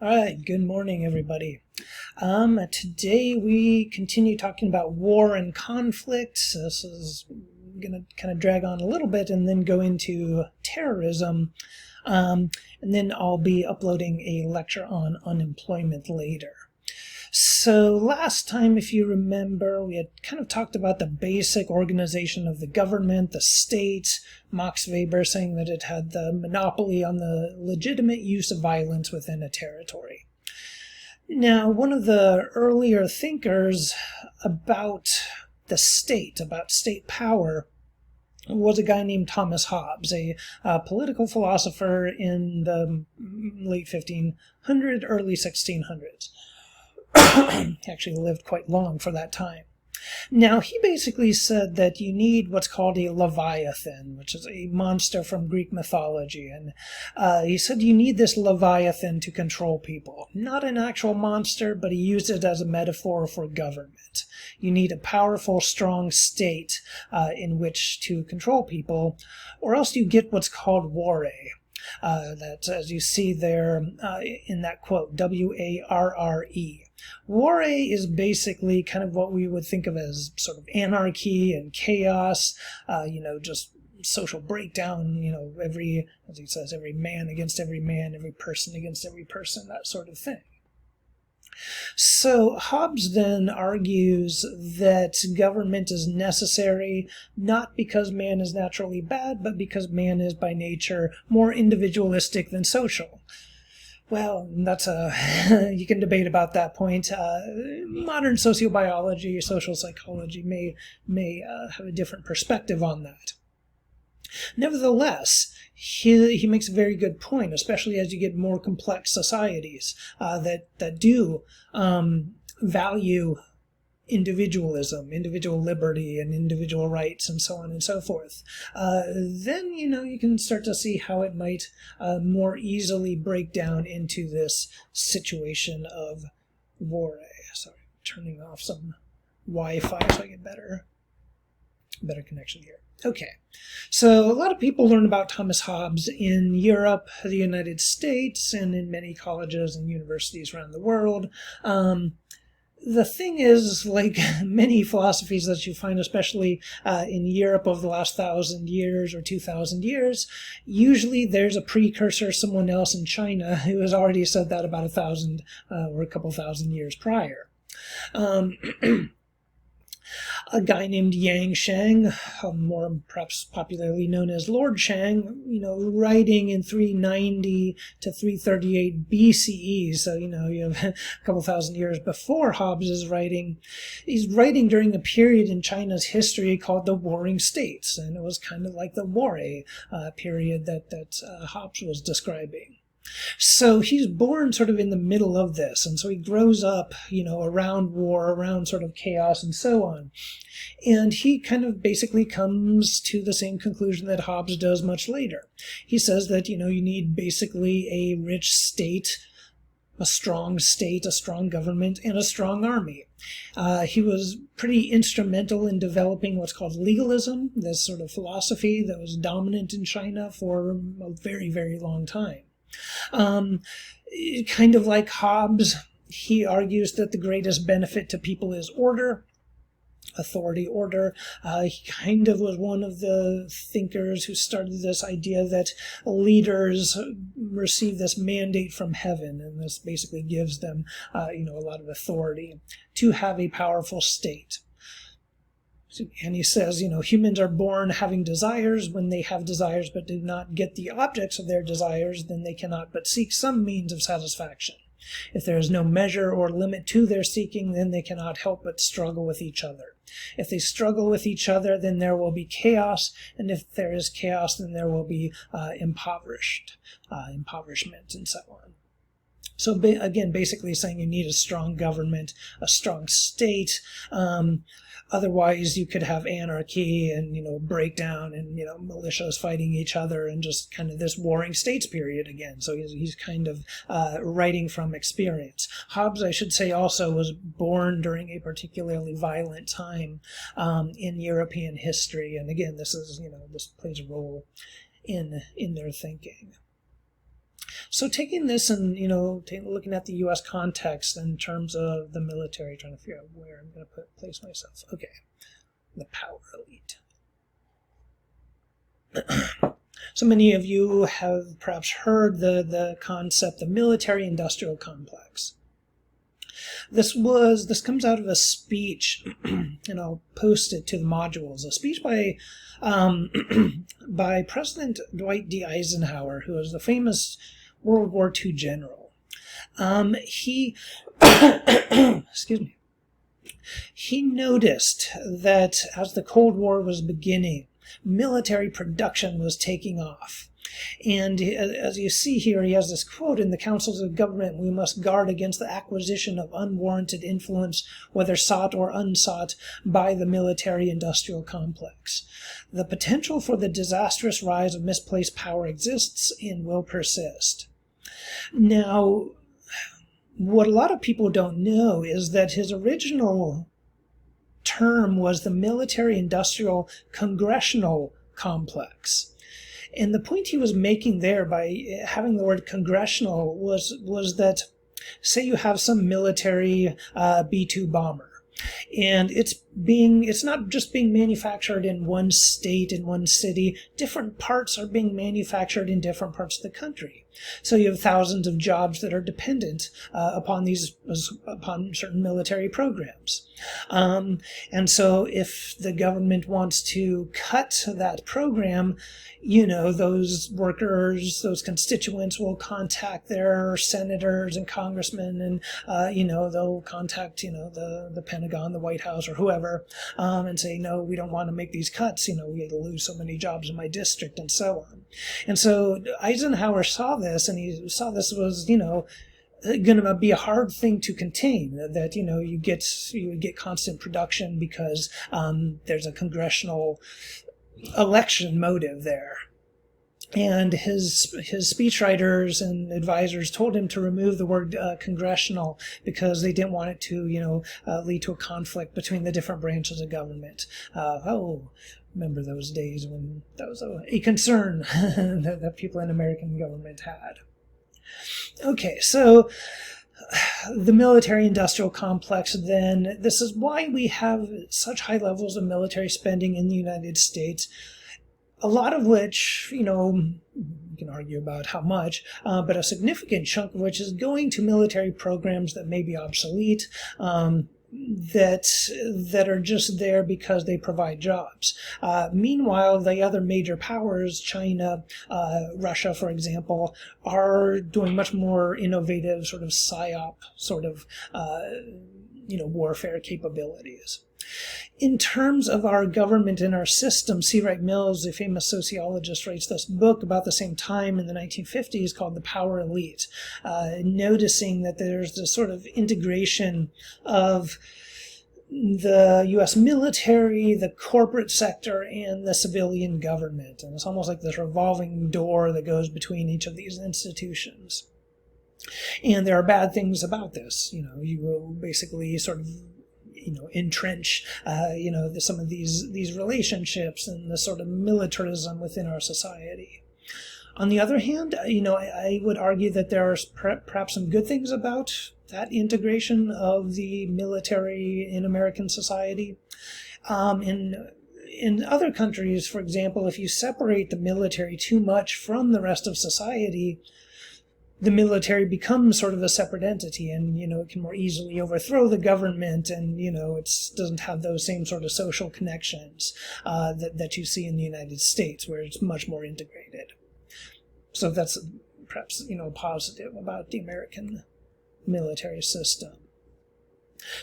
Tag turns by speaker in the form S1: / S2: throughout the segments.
S1: All right, good morning, everybody. Today we continue talking about war and conflict. This is going to kind of drag on a little bit and then go into terrorism. And then I'll be uploading a lecture on unemployment later. So last time, if you remember, we had kind of talked about the basic organization of the government, the state, Max Weber saying that it had the monopoly on the legitimate use of violence within a territory. Now, one of the earlier thinkers about the state, about state power, was a guy named Thomas Hobbes, a political philosopher in the late 1500s, early 1600s. He actually lived quite long for that time. Now, he basically said that you need what's called a Leviathan, which is a monster from Greek mythology. And he said you need this Leviathan to control people. Not an actual monster, but he used it as a metaphor for government. You need a powerful, strong state in which to control people, or else you get what's called warre. That, as you see there in that quote, W-A-R-R-E. Warre is basically kind of what we would think of as sort of anarchy and chaos, just social breakdown, every, as he says, every man against every man, every person against every person, that sort of thing. So Hobbes then argues that government is necessary not because man is naturally bad, but because man is by nature more individualistic than social. Well, that's you can debate about that point. Modern sociobiology or social psychology may have a different perspective on that. Nevertheless, he makes a very good point, especially as you get more complex societies that do value individualism, individual liberty, and individual rights, and so on and so forth. Then, you can start to see how it might more easily break down into this situation of warre. Sorry, turning off some Wi-Fi so I get better connection here. Okay, so a lot of people learn about Thomas Hobbes in Europe, the United States, and in many colleges and universities around the world. The thing is, like many philosophies that you find, especially in Europe over the last 1,000 years or 2,000 years, usually there's a precursor, someone else in China who has already said that about 1,000 or a couple thousand years prior. A guy named Yang Shang, more perhaps popularly known as Lord Shang, writing in 390 to 338 BCE. So, you have a couple thousand years before Hobbes is writing. He's writing during a period in China's history called the Warring States. And it was kind of like the warre period that Hobbes was describing. So he's born sort of in the middle of this, and so he grows up, around war, around sort of chaos and so on. And he kind of basically comes to the same conclusion that Hobbes does much later. He says that, you need basically a rich state, a strong government, and a strong army. He was pretty instrumental in developing what's called legalism, this sort of philosophy that was dominant in China for a very, very long time. Kind of like Hobbes, he argues that the greatest benefit to people is order, authority, order. He kind of was one of the thinkers who started this idea that leaders receive this mandate from heaven, and this basically gives them, a lot of authority to have a powerful state. And he says, humans are born having desires. When they have desires but do not get the objects of their desires, then they cannot but seek some means of satisfaction. If there is no measure or limit to their seeking, then they cannot help but struggle with each other. If they struggle with each other, then there will be chaos, and if there is chaos, then there will be impoverishment, and so on. So again, basically saying you need a strong government, a strong state. Otherwise, you could have anarchy and, breakdown and, militias fighting each other and just kind of this warring states period again. So he's kind of writing from experience. Hobbes, I should say, also was born during a particularly violent time in European history. And again, this is, this plays a role in their thinking. So taking this and, looking at the U.S. context in terms of the military, trying to figure out where I'm going to place myself. Okay, the power elite. So many of you have perhaps heard the concept, the military-industrial complex. This comes out of a speech, and I'll post it to the modules. A speech by by President Dwight D. Eisenhower, who was the famous World War II general. He, excuse me, he noticed that as the Cold War was beginning, military production was taking off. And as you see here, he has this quote: "In the councils of government, we must guard against the acquisition of unwarranted influence, whether sought or unsought, by the military-industrial complex. The potential for the disastrous rise of misplaced power exists and will persist." Now, what a lot of people don't know is that his original term was the military-industrial congressional complex. And the point he was making there by having the word congressional was that, say you have some military B-2 bomber, and it's not just being manufactured in one state, in one city. Different parts are being manufactured in different parts of the country. So you have thousands of jobs that are dependent upon certain military programs. And so if the government wants to cut that program, those workers, those constituents will contact their senators and congressmen, and, they'll contact, the Pentagon, the White House, or whoever, and say, no, we don't want to make these cuts. We lose so many jobs in my district, and so on. And so Eisenhower saw this, and he saw this was, going to be a hard thing to contain, that, you would get constant production because there's a congressional election motive there. And his speechwriters and advisors told him to remove the word congressional because they didn't want it to, lead to a conflict between the different branches of government. Remember those days when that was a concern that people in American government had. Okay, so the military-industrial complex, then, this is why we have such high levels of military spending in the United States, a lot of which, you can argue about how much, but a significant chunk of which is going to military programs that may be obsolete, that are just there because they provide jobs. Meanwhile, the other major powers, China, Russia, for example, are doing much more innovative sort of PSYOP sort of warfare capabilities. In terms of our government and our system, C. Wright Mills, a famous sociologist, writes this book about the same time in the 1950s called The Power Elite, noticing that there's this sort of integration of the U.S. military, the corporate sector, and the civilian government. And it's almost like this revolving door that goes between each of these institutions. And there are bad things about this. You will basically sort of entrench, some of these relationships and the sort of militarism within our society. On the other hand, I would argue that there are perhaps some good things about that integration of the military in American society. In other countries, for example, if you separate the military too much from the rest of society, the military becomes sort of a separate entity, and, it can more easily overthrow the government, and, it doesn't have those same sort of social connections that you see in the United States, where it's much more integrated. So that's perhaps, positive about the American military system.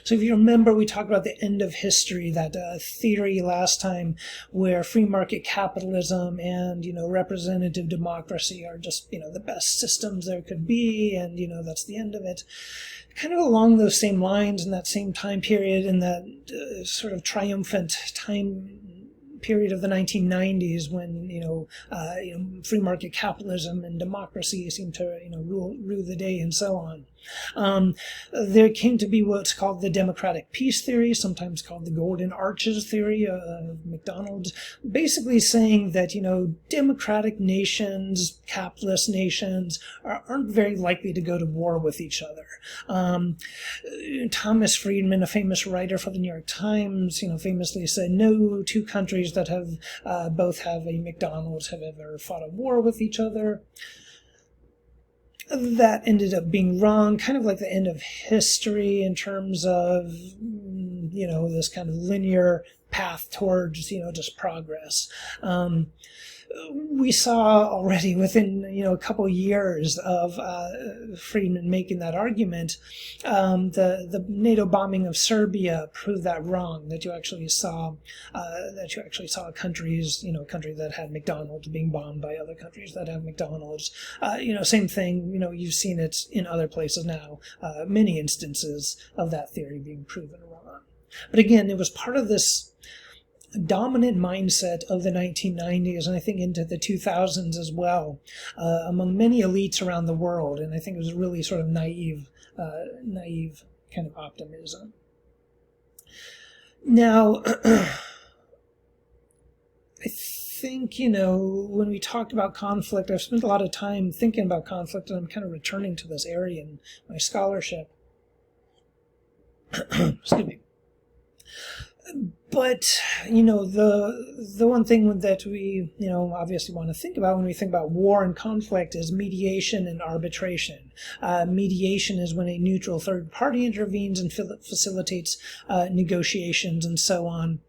S1: So if you remember, we talked about the end of history, that theory last time, where free market capitalism and, representative democracy are just, the best systems there could be, and, that's the end of it. Kind of along those same lines in that same time period, in that sort of triumphant time period of the 1990s, when free market capitalism and democracy seemed to rule the day, and so on. There came to be what's called the democratic peace theory, sometimes called the golden arches theory of McDonald's, basically saying that, democratic nations, capitalist nations aren't very likely to go to war with each other. Thomas Friedman, a famous writer for the New York Times, famously said, no two countries that have both have a McDonald's have ever fought a war with each other. That ended up being wrong, kind of like the end of history in terms of, this kind of linear path towards, just progress. We saw already within, a couple years of Friedman making that argument, the NATO bombing of Serbia proved that wrong. That you actually saw countries, country that had McDonald's being bombed by other countries that have McDonald's. Same thing. You've seen it in other places now. Many instances of that theory being proven wrong. But again, it was part of this dominant mindset of the 1990s, and I think into the 2000s as well, among many elites around the world. And I think it was really sort of naive kind of optimism. Now, I think, when we talk about conflict, I've spent a lot of time thinking about conflict, and I'm kind of returning to this area in my scholarship. Excuse me. But, the one thing that we, obviously want to think about when we think about war and conflict is mediation and arbitration. Mediation is when a neutral third party intervenes and facilitates negotiations and so on.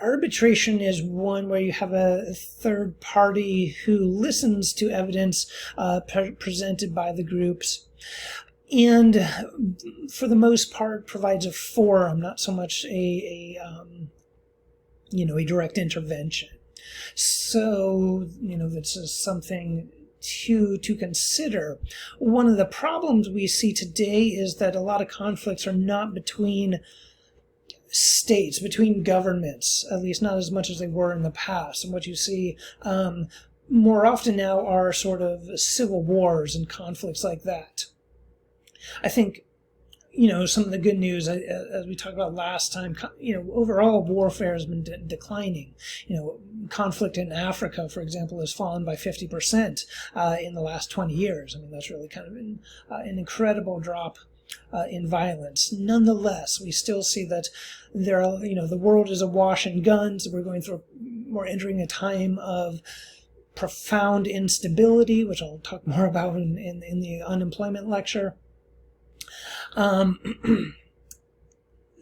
S1: Arbitration is one where you have a third party who listens to evidence presented by the groups, and for the most part provides a forum, not so much a direct intervention. So, this is something to consider. One of the problems we see today is that a lot of conflicts are not between states, between governments, at least not as much as they were in the past. And what you see more often now are sort of civil wars and conflicts like that. I think, some of the good news, as we talked about last time, overall warfare has been declining. Conflict in Africa, for example, has fallen by 50% in the last 20 years. I mean, that's really kind of an incredible drop in violence. Nonetheless, we still see that there are, the world is awash in guns. We're entering a time of profound instability, which I'll talk more about in the unemployment lecture.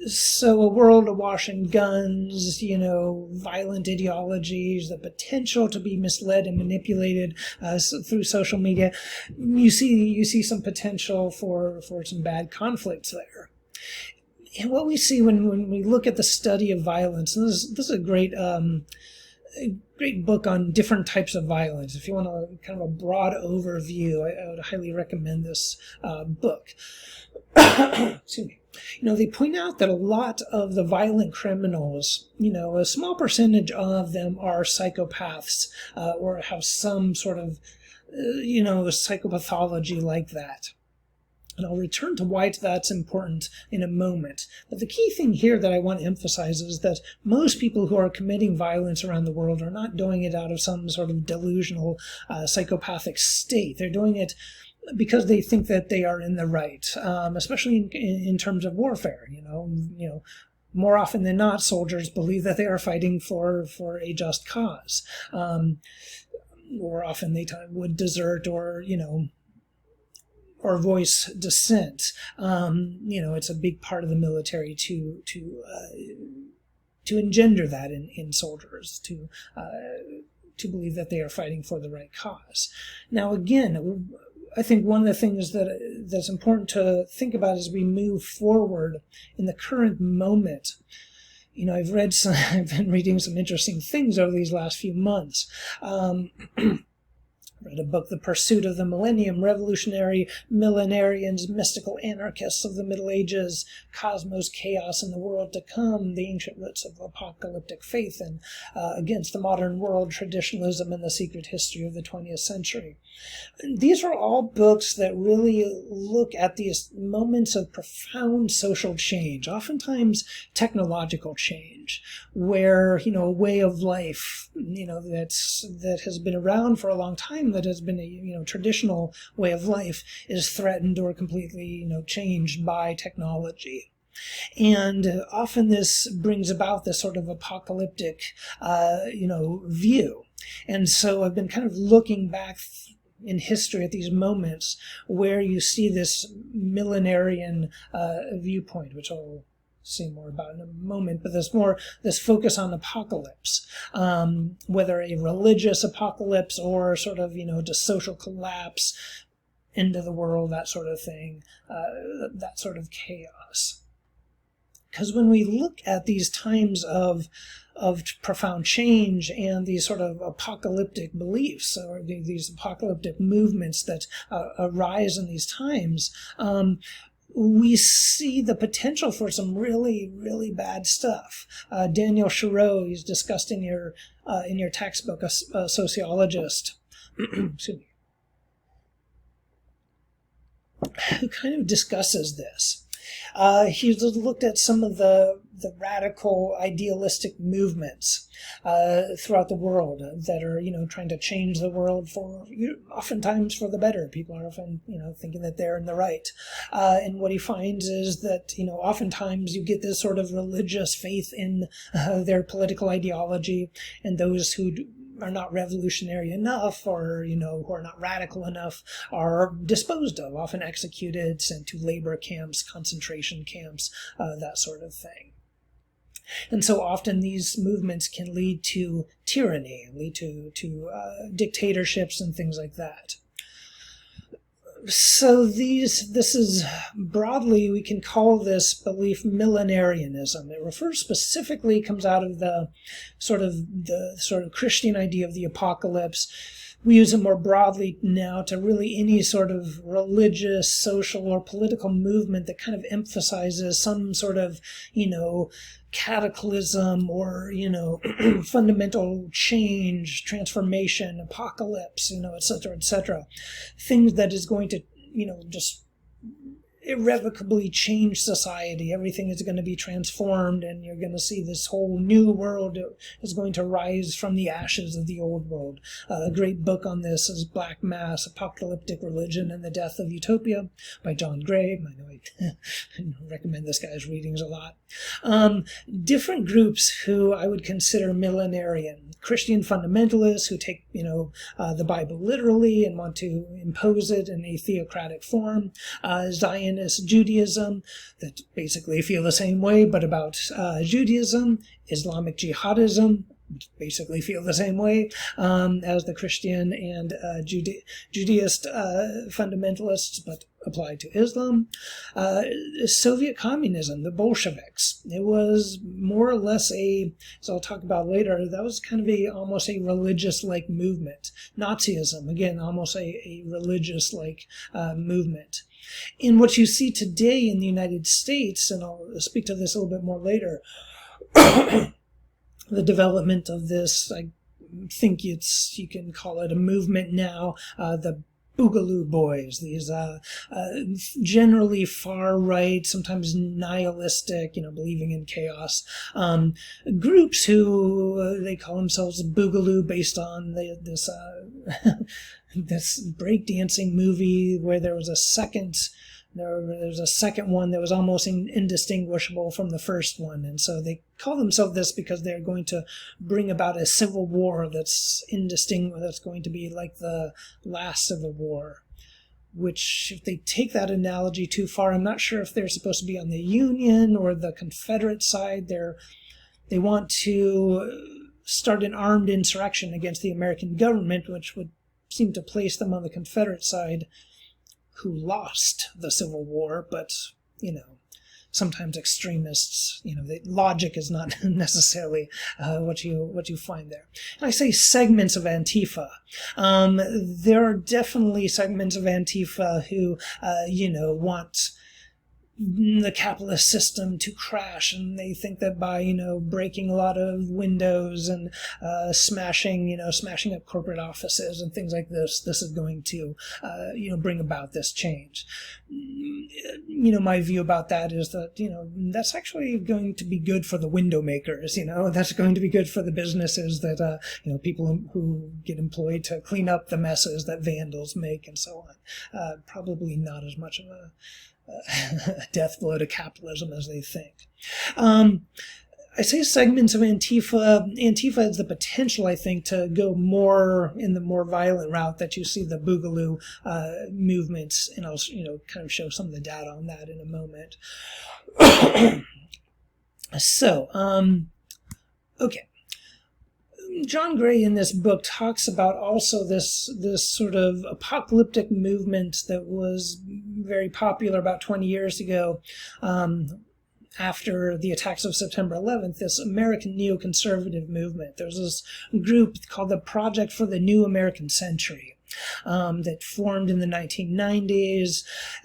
S1: So a world awash in guns, violent ideologies, the potential to be misled and manipulated through social media. You see some potential for some bad conflicts there. And what we see when we look at the study of violence, and this is a great book on different types of violence. If you want kind of a broad overview, I would highly recommend this book. Excuse me. They point out that a lot of the violent criminals, a small percentage of them are psychopaths or have some sort of, psychopathology like that. And I'll return to why that's important in a moment. But the key thing here that I want to emphasize is that most people who are committing violence around the world are not doing it out of some sort of delusional psychopathic state. They're doing it because they think that they are in the right, especially in terms of warfare. More often than not, soldiers believe that they are fighting for a just cause. More often they would desert or voice dissent. It's a big part of the military to engender that in soldiers, to believe that they are fighting for the right cause. Now, again, I think one of the things that's important to think about as we move forward in the current moment. I've been reading some interesting things over these last few months. read a book, The Pursuit of the Millennium, Revolutionary Millenarians, Mystical Anarchists of the Middle Ages, Cosmos, Chaos, and the World to Come, The Ancient Roots of Apocalyptic Faith, and Against the Modern World, Traditionalism and the Secret History of the 20th Century. These are all books that really look at these moments of profound social change, oftentimes technological change, where, a way of life, that has been around for a long time, that has been a, traditional way of life, is threatened or completely, changed by technology. And often this brings about this sort of apocalyptic, view. And so I've been kind of looking back in history at these moments where you see this millenarian viewpoint, which I'll say more about in a moment, but there's more this focus on apocalypse, whether a religious apocalypse or sort of, just social collapse, end of the world, that sort of thing, that sort of chaos. Because when we look at these times of profound change and these sort of apocalyptic beliefs or these apocalyptic movements that arise in these times, we see the potential for some really, really bad stuff. Daniel Shiro, he's discussed in your textbook, a sociologist, excuse me, who kind of discusses this. He's looked at some of the radical idealistic movements throughout the world that are, trying to change the world for, oftentimes for the better. People are often, thinking that they're in the right. And what he finds is that, oftentimes you get this sort of religious faith in their political ideology, and those who are not revolutionary enough or, who are not radical enough are disposed of, often executed, sent to labor camps, concentration camps, that sort of thing. And so often these movements can lead to tyranny, lead to dictatorships and things like that. So this is broadly, we can call this belief millenarianism. It refers specifically, comes out of the sort of Christian idea of the apocalypse. We use it more broadly now to really any sort of religious, social, or political movement that kind of emphasizes some sort of, cataclysm or, fundamental change, transformation, apocalypse, et cetera, et cetera. Things that is going to, just irrevocably change society. Everything is going to be transformed, and you're going to see this whole new world is going to rise from the ashes of the old world. A great book on this is Black Mass, Apocalyptic Religion and the Death of Utopia by John Gray. I know I recommend this guy's readings a lot. Different groups who I would consider millenarian. Christian fundamentalists who take, the Bible literally and want to impose it in a theocratic form. Zionist Judaism that basically feel the same way, but about Judaism. Islamic jihadism, basically feel the same way as the Christian and Judaist fundamentalists, but applied to Islam. Soviet communism, the Bolsheviks. It was more or less as I'll talk about later, that was kind of almost a religious-like movement. Nazism, again, almost a religious-like movement. And what you see today in the United States, and I'll speak to this a little bit more later, the development of this, I think you can call it a movement now, the Boogaloo Boys, these generally far-right, sometimes nihilistic, believing in chaos, groups who they call themselves Boogaloo based on this this breakdancing movie where there was a second one that was almost indistinguishable from the first one. And so they call themselves this because they're going to bring about a civil war that's going to be like the last civil war. Which, if they take that analogy too far, I'm not sure if they're supposed to be on the Union or the Confederate side. They want to start an armed insurrection against the American government, which would seem to place them on the Confederate side, who lost the Civil War, but, sometimes extremists, the logic is not necessarily what you find there. And I say segments of Antifa. There are definitely segments of Antifa who, want the capitalist system to crash, and they think that by breaking a lot of windows and smashing up corporate offices and things like this is going to bring about this change. My view about that is that that's actually going to be good for the window makers. That's going to be good for the businesses that people who get employed to clean up the messes that vandals make and so on. Probably not as much of a death blow to capitalism as they think. I say segments of Antifa. Antifa has the potential, I think, to go more in the more violent route that you see the Boogaloo movements, and I'll kind of show some of the data on that in a moment. So, okay. John Gray in this book talks about also this sort of apocalyptic movement that was very popular about 20 years ago after the attacks of September 11th, this American neoconservative movement. There's this group called the Project for the New American Century. That formed in the 1990s.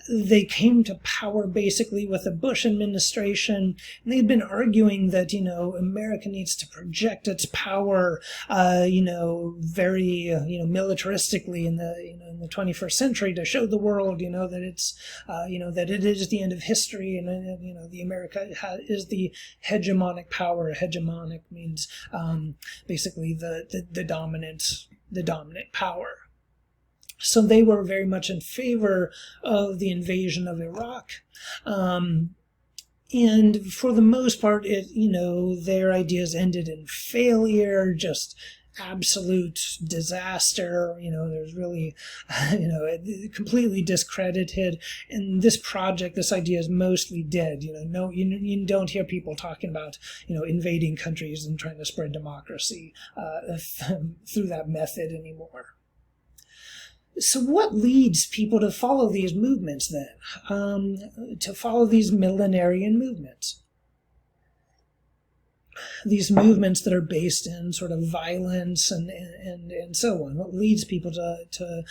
S1: They came to power basically with the Bush administration, and they'd been arguing that, America needs to project its power, very, militaristically in the 21st century to show the world, that it's, that it is the end of history, and, the America is the hegemonic power. Hegemonic means basically the dominant power. So they were very much in favor of the invasion of Iraq. And for the most part, their ideas ended in failure, just absolute disaster. There's really, completely discredited. And this project, this idea is mostly dead. You don't hear people talking about, invading countries and trying to spread democracy through that method anymore. So what leads people to follow these movements then? To follow these millenarian movements? These movements that are based in sort of violence and so on. What leads people to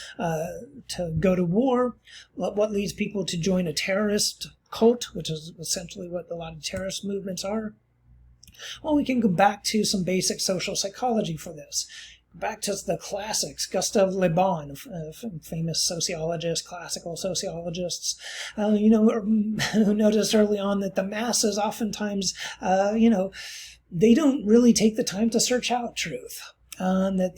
S1: go to war? What leads people to join a terrorist cult, which is essentially what a lot of terrorist movements are? Well, we can go back to some basic social psychology for this. Back to the classics, Gustave Le Bon, famous sociologist, classical sociologists, who noticed early on that the masses oftentimes, they don't really take the time to search out truth. That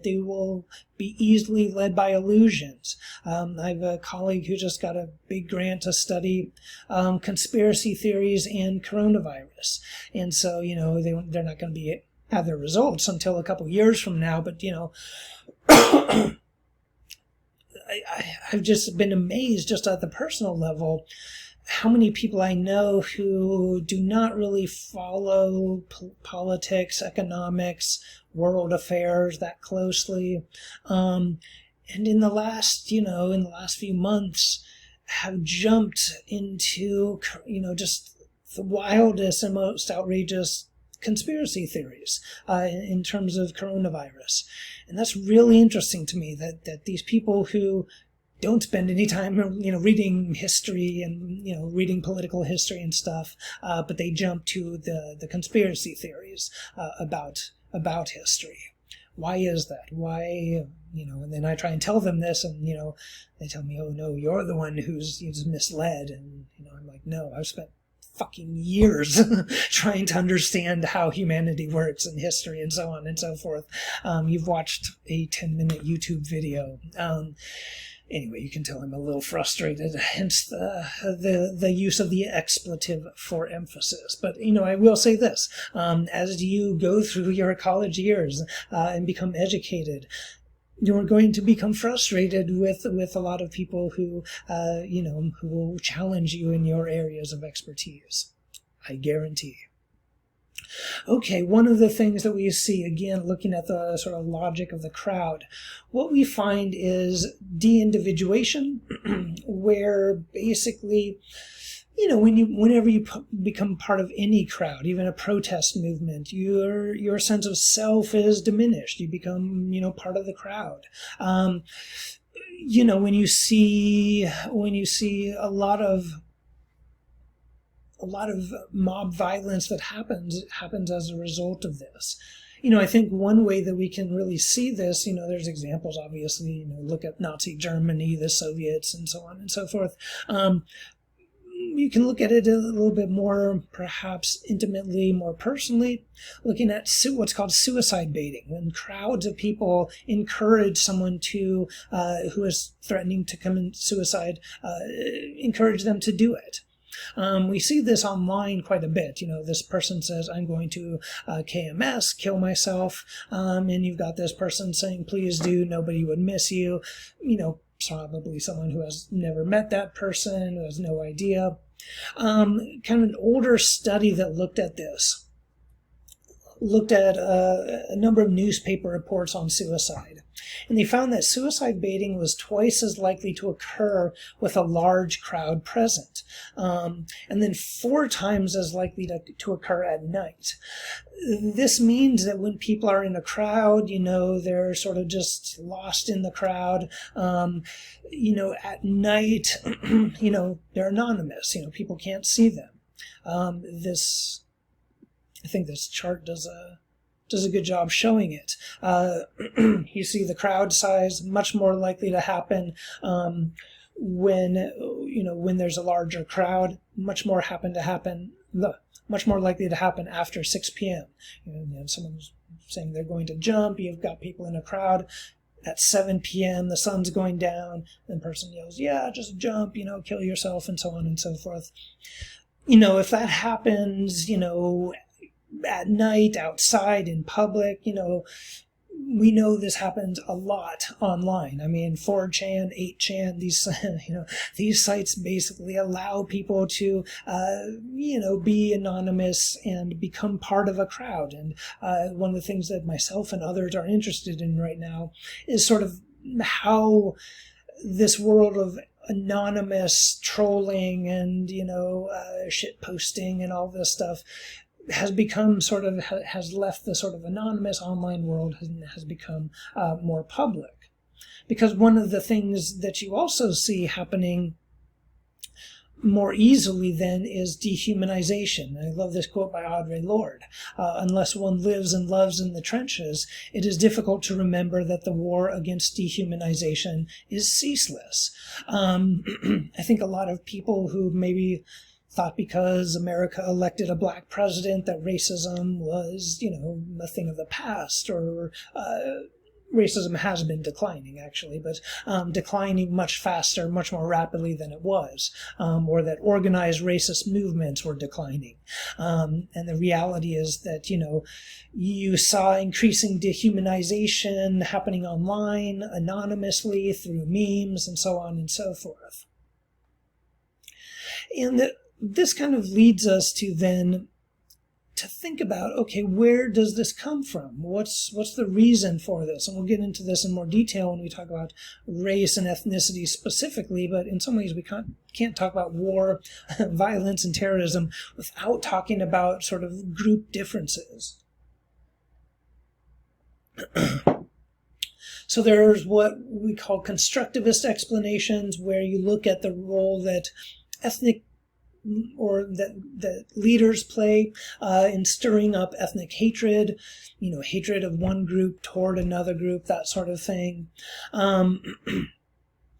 S1: they will be easily led by illusions. I have a colleague who just got a big grant to study conspiracy theories and coronavirus, and so they're not going to have their results until a couple years from now. But I've just been amazed, just at the personal level, how many people I know who do not really follow politics, economics, world affairs that closely, and in the last few months have jumped into just the wildest and most outrageous conspiracy theories in terms of coronavirus. And that's really interesting to me, that these people who don't spend any time reading history and reading political history and stuff, but they jump to the conspiracy theories about history. Why is that? Why, and then I try and tell them this, and they tell me, oh no, you're the one who's misled. And I'm like, no, I've spent fucking years trying to understand how humanity works and history and so on and so forth. You've watched a 10-minute YouTube video. Anyway, you can tell I'm a little frustrated, hence the use of the expletive for emphasis. But, I will say this, as you go through your college years and become educated, you're going to become frustrated with a lot of people who will challenge you in your areas of expertise. I guarantee. Okay, one of the things that we see, again, looking at the sort of logic of the crowd, what we find is de-individuation where basically, whenever you become part of any crowd, even a protest movement, your sense of self is diminished. You become, part of the crowd. When you see a lot of mob violence that happens as a result of this. I think one way that we can really see this, there's examples, obviously, look at Nazi Germany, the Soviets, and so on and so forth. You can look at it a little bit more, perhaps intimately, more personally, looking at what's called suicide baiting, when crowds of people encourage someone to, who is threatening to commit suicide, encourage them to do it. We see this online quite a bit. This person says, I'm going to KMS, kill myself. And you've got this person saying, please do, nobody would miss you. Probably someone who has never met that person, who has no idea. Kind of an older study that looked at this, looked at a number of newspaper reports on suicide. And they found that suicide baiting was twice as likely to occur with a large crowd present, and then 4 times as likely to occur at night. This means that when people are in a crowd, they're sort of just lost in the crowd. At night, they're anonymous. People can't see them. I think this chart does a good job showing it. You see the crowd size much more likely to happen when there's a larger crowd. Much more likely to happen after 6 p.m. Someone's saying they're going to jump. You've got people in a crowd. At 7 p.m., the sun's going down. And the person yells, "Yeah, just jump, kill yourself," and so on and so forth. If that happens, at night, outside, in public, we know this happens a lot online. 4chan, 8chan, these sites basically allow people to, be anonymous and become part of a crowd. And one of the things that myself and others are interested in right now is sort of how this world of anonymous trolling and, shit posting and all this stuff has become has left the sort of anonymous online world and has become more public. Because one of the things that you also see happening more easily then is dehumanization. I love this quote by Audre Lorde. Unless one lives and loves in the trenches, it is difficult to remember that the war against dehumanization is ceaseless. I think a lot of people who maybe thought because America elected a black president that racism was, a thing of the past, or racism has been declining, actually, but declining much faster, much more rapidly than it was, or that organized racist movements were declining. And the reality is that, you saw increasing dehumanization happening online, anonymously, through memes, and so on and so forth. And this kind of leads us to then to think about, okay, where does this come from? What's the reason for this? And we'll get into this in more detail when we talk about race and ethnicity specifically, but in some ways we can't talk about war, violence, and terrorism without talking about sort of group differences. So there's what we call constructivist explanations, where you look at the role that ethnic or that leaders play in stirring up ethnic hatred, hatred of one group toward another group, that sort of thing.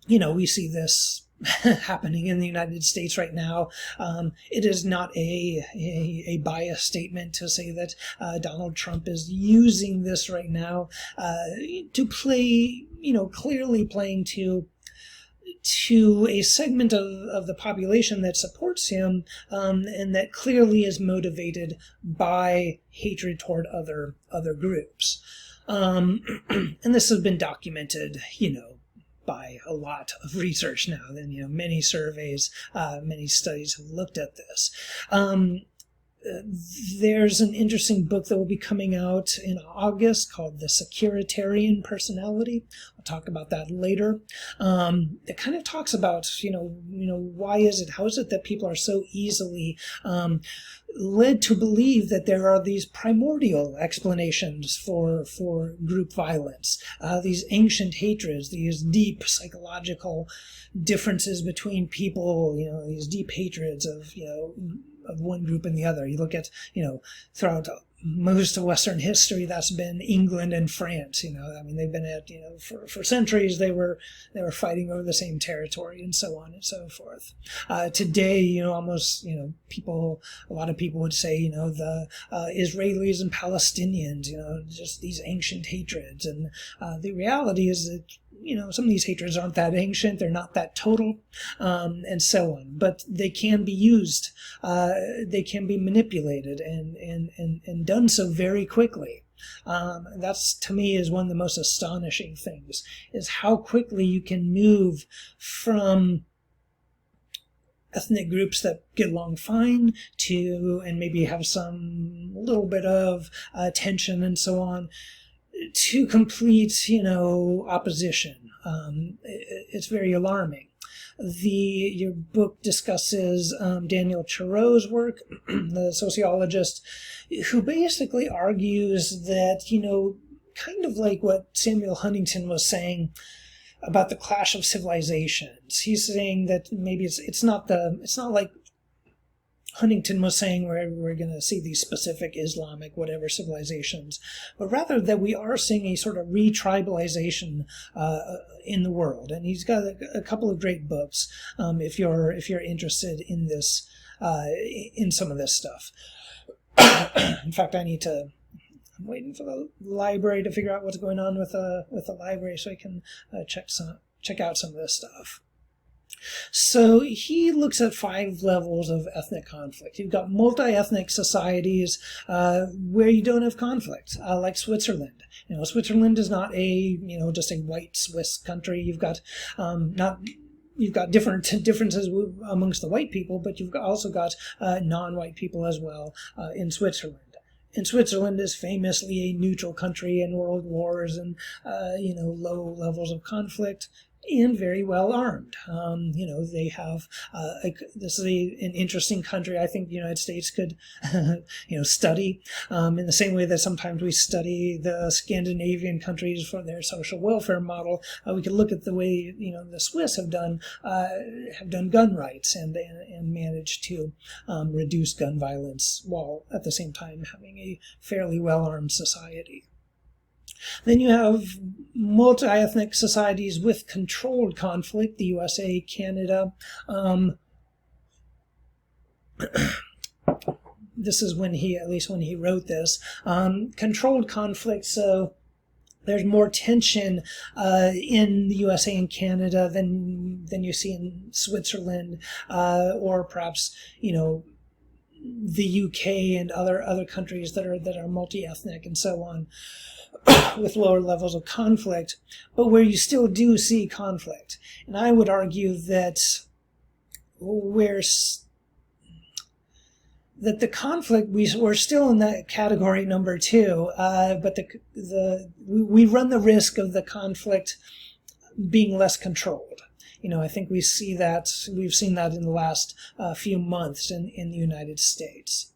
S1: We see this happening in the United States right now. It is not a biased statement to say that Donald Trump is using this right now to play, clearly playing to a segment of the population that supports him, and that clearly is motivated by hatred toward other groups. And this has been documented, by a lot of research now. Then, many surveys, many studies have looked at this. there's an interesting book that will be coming out in August called The Securitarian Personality. I'll talk about that later. It kind of talks about, why is it, how is it that people are so easily led to believe that there are these primordial explanations for group violence, these ancient hatreds, these deep psychological differences between people, these deep hatreds of one group and the other. You look at, throughout most of Western history, that's been England and France. They've been at, for centuries, they were fighting over the same territory and so on and so forth. Today, a lot of people would say, the Israelis and Palestinians, just these ancient hatreds. And the reality is that some of these hatreds aren't that ancient, they're not that total, and so on. But they can be used, they can be manipulated and done so very quickly. That's, to me, is one of the most astonishing things, is how quickly you can move from ethnic groups that get along fine to, and maybe have some little bit of tension and so on, to complete, opposition. It's very alarming. Your book discusses Daniel Thoreau's work, the sociologist, who basically argues that, kind of like what Samuel Huntington was saying about the clash of civilizations. He's saying that maybe it's not like Huntington was saying where we're going to see these specific Islamic whatever civilizations, but rather that we are seeing a sort of retribalization in the world. And he's got a couple of great books if you're interested in this, in some of this stuff. In fact, I'm waiting for the library to figure out what's going on with the library so I can check out some of this stuff. So he looks at 5 levels of ethnic conflict. You've got multi-ethnic societies where you don't have conflict, like Switzerland. Switzerland is not just a white Swiss country. You've got differences amongst the white people, but you've also got non-white people as well in Switzerland. And Switzerland is famously a neutral country in world wars and low levels of conflict, and very well armed. They have, this is an interesting country I think the United States could, study, in the same way that sometimes we study the Scandinavian countries for their social welfare model. We could look at the way, the Swiss have done gun rights and managed to reduce gun violence while at the same time having a fairly well-armed society. Then you have multi-ethnic societies with controlled conflict, the USA, Canada. This is when he wrote this. Controlled conflict, so there's more tension in the USA and Canada than you see in Switzerland, or perhaps, the UK and other countries that are multi-ethnic and so on, with lower levels of conflict, but where you still do see conflict. And I would argue that the conflict, we're still in that category number 2, but we run the risk of the conflict being less controlled. I think we've seen that in the last few months in the United States.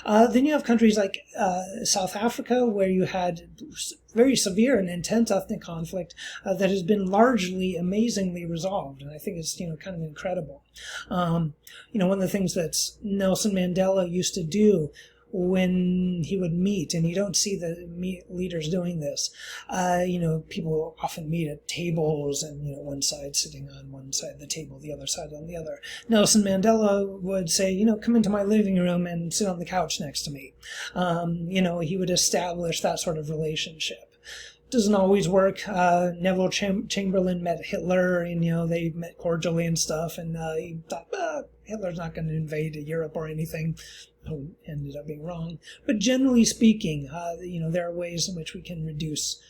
S1: Then you have countries like South Africa, where you had very severe and intense ethnic conflict that has been largely, amazingly resolved, and I think it's kind of incredible. One of the things that Nelson Mandela used to do when he would meet, and you don't see the leaders doing this, people often meet at tables, and one side sitting on one side of the table, the other side on the other. Nelson Mandela would say, come into my living room and sit on the couch next to me. He would establish that sort of relationship. Doesn't always work. Neville Chamberlain met Hitler, and they met cordially and stuff, and he thought, Hitler's not going to invade Europe or anything. Ended up being wrong. But generally speaking, there are ways in which we can reduce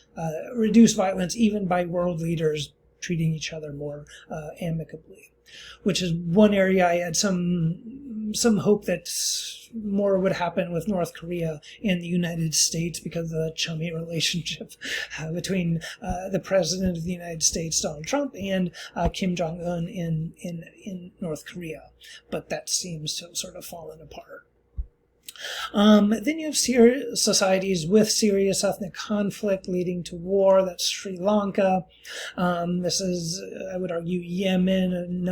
S1: violence, even by world leaders treating each other more amicably, which is one area I had some hope that more would happen with North Korea and the United States because of the chummy relationship between the President of the United States, Donald Trump, and Kim Jong-un in North Korea. But that seems to have sort of fallen apart. Then you have societies with serious ethnic conflict leading to war. That's Sri Lanka. This is, I would argue, Yemen,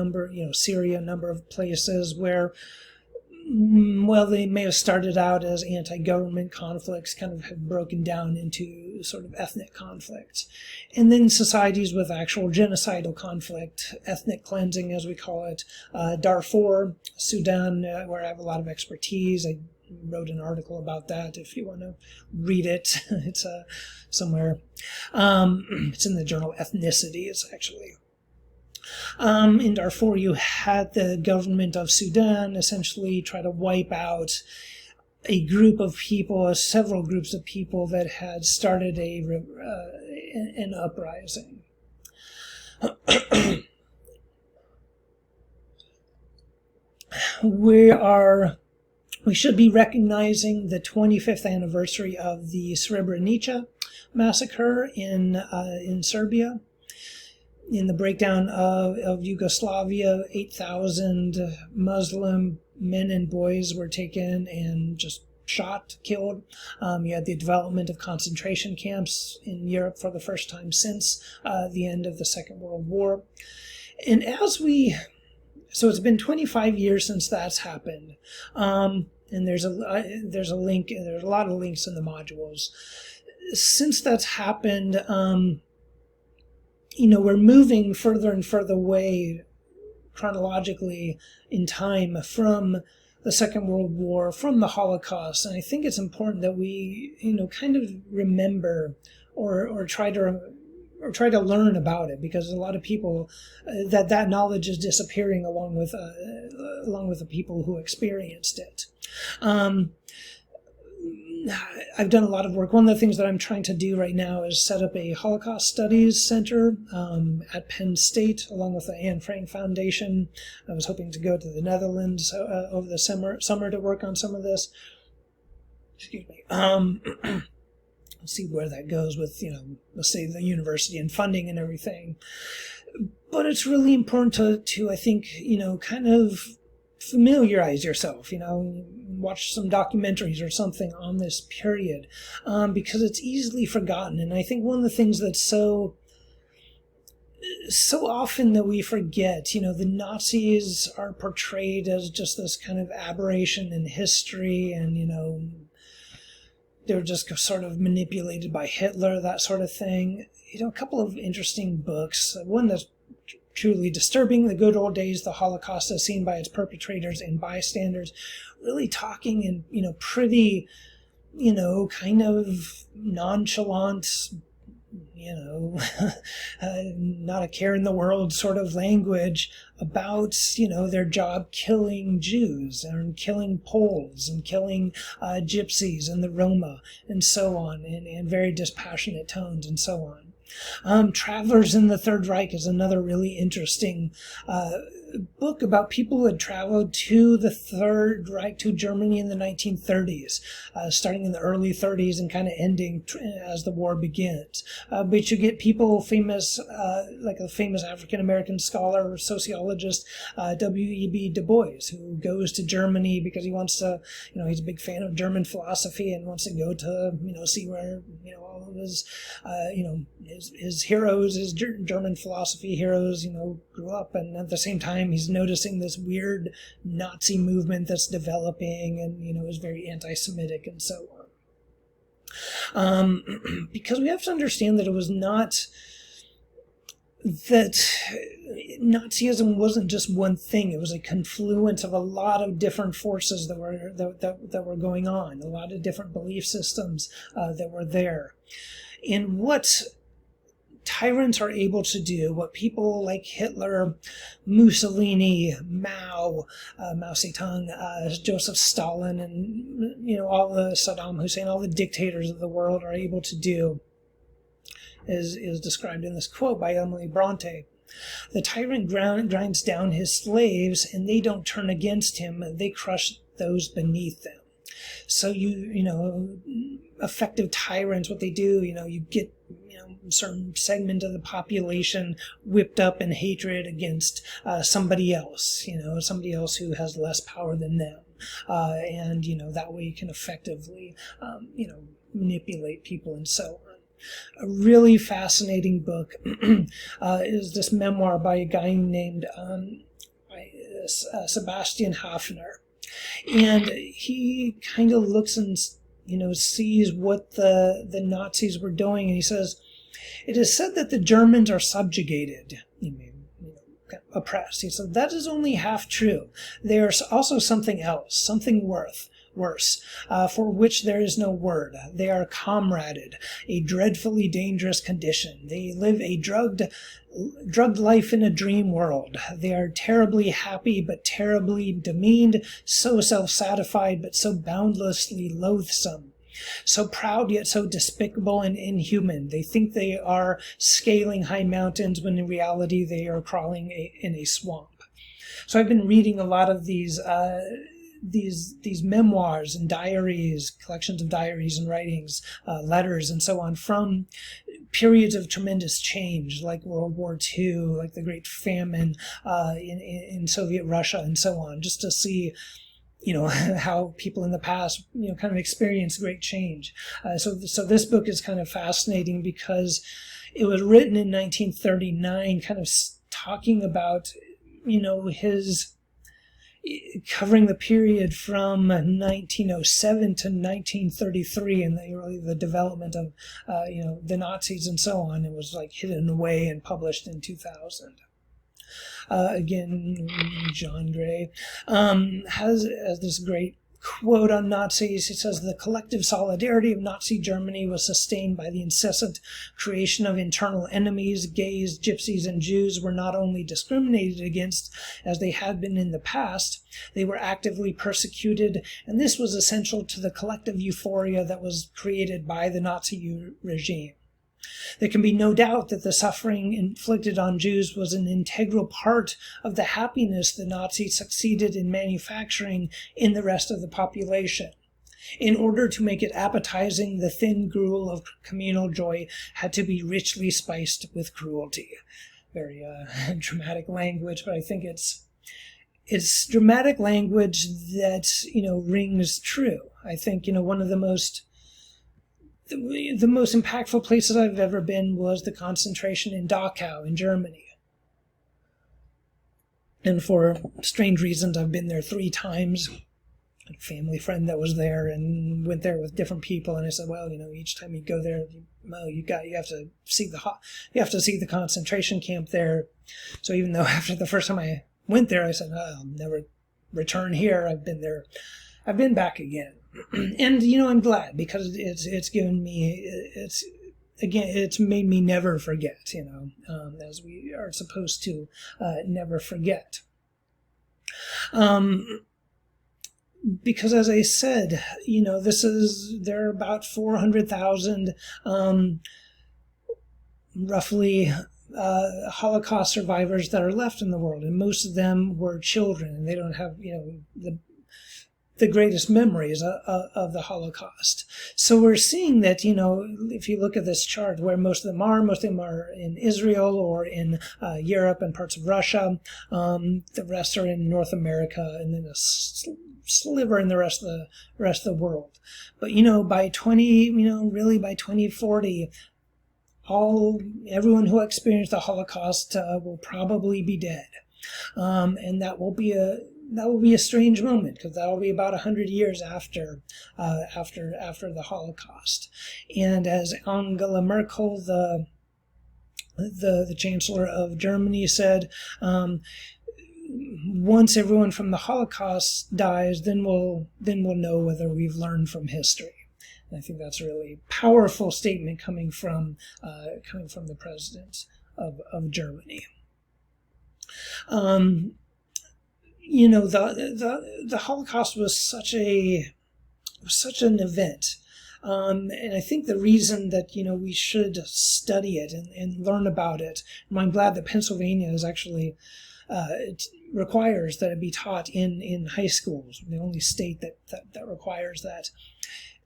S1: Syria, a number of places where, well, they may have started out as anti-government conflicts, kind of have broken down into sort of ethnic conflicts. And then societies with actual genocidal conflict, ethnic cleansing, as we call it. Darfur, Sudan, where I have a lot of expertise. I wrote an article about that if you want to read it. It's somewhere. It's in the journal Ethnicities, actually. In Darfur, you had the government of Sudan essentially try to wipe out a group of people, several groups of people that had started an uprising. We should be recognizing the 25th anniversary of the Srebrenica massacre in Serbia. In the breakdown of Yugoslavia, 8,000 Muslim men and boys were taken and just shot, killed. You had the development of concentration camps in Europe for the first time since the end of the Second World War. And so it's been 25 years since that's happened. And there's a link, there's a lot of links in the modules. Since that's happened, we're moving further and further away chronologically in time from the Second World War, from the Holocaust. And I think it's important that we, kind of remember or try to learn about it, because a lot of people, that knowledge is disappearing along with the people who experienced it. I've done a lot of work. One of the things that I'm trying to do right now is set up a Holocaust Studies Center at Penn State, along with the Anne Frank Foundation. I was hoping to go to the Netherlands over the summer to work on some of this. Excuse me. We'll see where that goes with, let's say, the university and funding and everything. But it's really important to I think, kind of familiarize yourself, watch some documentaries or something on this period, because it's easily forgotten. And I think one of the things that's so often that we forget, the Nazis are portrayed as just this kind of aberration in history, and, they're just sort of manipulated by Hitler, that sort of thing. A couple of interesting books. One that's truly disturbing, The Good Old Days, the Holocaust as Seen by Its Perpetrators and Bystanders, really talking in, pretty, kind of nonchalant, not a care in the world sort of language about, their job killing Jews and killing Poles and killing gypsies and the Roma and so on, and very dispassionate tones and so on. Travelers in the Third Reich is another really interesting book about people who had traveled to the Third Reich, to Germany in the 1930s, starting in the early 30s and kind of ending as the war begins. But you get people famous, like a famous African-American scholar or sociologist, W.E.B. Du Bois, who goes to Germany because he wants to, he's a big fan of German philosophy and wants to go to, see where, all of his, his heroes, his German philosophy heroes, grew up. And at the same time, he's noticing this weird Nazi movement that's developing and, is very anti-Semitic and so on. Because we have to understand that it was not that Nazism wasn't just one thing. It was a confluence of a lot of different forces that were going on, a lot of different belief systems that were there. And what tyrants are able to do, what people like Hitler, Mussolini, Mao Zedong, Joseph Stalin, and all the Saddam Hussein, all the dictators of the world are able to do, is described in this quote by Emily Bronte. The tyrant grinds down his slaves, and they don't turn against him. They crush those beneath them. So effective tyrants, what they do, you get a certain segment of the population whipped up in hatred against somebody else who has less power than them. And that way you can effectively, manipulate people and so on. A really fascinating book is this memoir by a guy named Sebastian Hafner. And he kind of looks and, sees what the Nazis were doing. And he says, it is said that the Germans are subjugated, oppressed. He said, that is only half true. They are also something else, something worse, for which there is no word. They are comraded, a dreadfully dangerous condition. They live a drugged life in a dream world. They are terribly happy, but terribly demeaned, so self-satisfied, but so boundlessly loathsome. So proud, yet so despicable and inhuman. They think they are scaling high mountains when in reality they are crawling in a swamp. So I've been reading a lot of these memoirs and diaries, collections of diaries and writings, letters and so on from periods of tremendous change, like World War II, like the Great Famine in Soviet Russia and so on, just to see how people in the past, kind of experienced great change. So this book is kind of fascinating because it was written in 1939, kind of talking about, his covering the period from 1907 to 1933 and the development of, the Nazis and so on. It was like hidden away and published in 2000. Again, John Gray has this great quote on Nazis. He says, the collective solidarity of Nazi Germany was sustained by the incessant creation of internal enemies. Gays, gypsies, and Jews were not only discriminated against as they had been in the past, they were actively persecuted, and this was essential to the collective euphoria that was created by the Nazi regime. There can be no doubt that the suffering inflicted on Jews was an integral part of the happiness the Nazis succeeded in manufacturing in the rest of the population. In order to make it appetizing, the thin gruel of communal joy had to be richly spiced with cruelty. Very dramatic language, but I think it's dramatic language that, rings true. I think, one of the most impactful places I've ever been was the concentration in Dachau in Germany. And for strange reasons, I've been there 3 times. A family friend that was there and went there with different people, and I said, well, each time you go there, you have to see the concentration camp there. So even though after the first time I went there, I said, I'll never return here. I've been there. I've been back again. And, I'm glad because it's given me, it's made me never forget, as we are supposed to never forget. Because as I said, there are about 400,000, roughly, Holocaust survivors that are left in the world, and most of them were children, and they don't have, the greatest memories of the Holocaust. So we're seeing that, if you look at this chart, where most of them are in Israel or in Europe and parts of Russia. The rest are in North America, and then a sliver in the rest of the world. But by 2040, everyone who experienced the Holocaust will probably be dead, and that will be a strange moment, because that will be about 100 years after the Holocaust. And as Angela Merkel, the Chancellor of Germany, said, once everyone from the Holocaust dies, then we'll know whether we've learned from history. And I think that's a really powerful statement coming from the president of Germany. The Holocaust was such an event And I think the reason that, we should study it and learn about it, and I'm glad that Pennsylvania is actually, it requires that it be taught in high schools, the only state that requires that,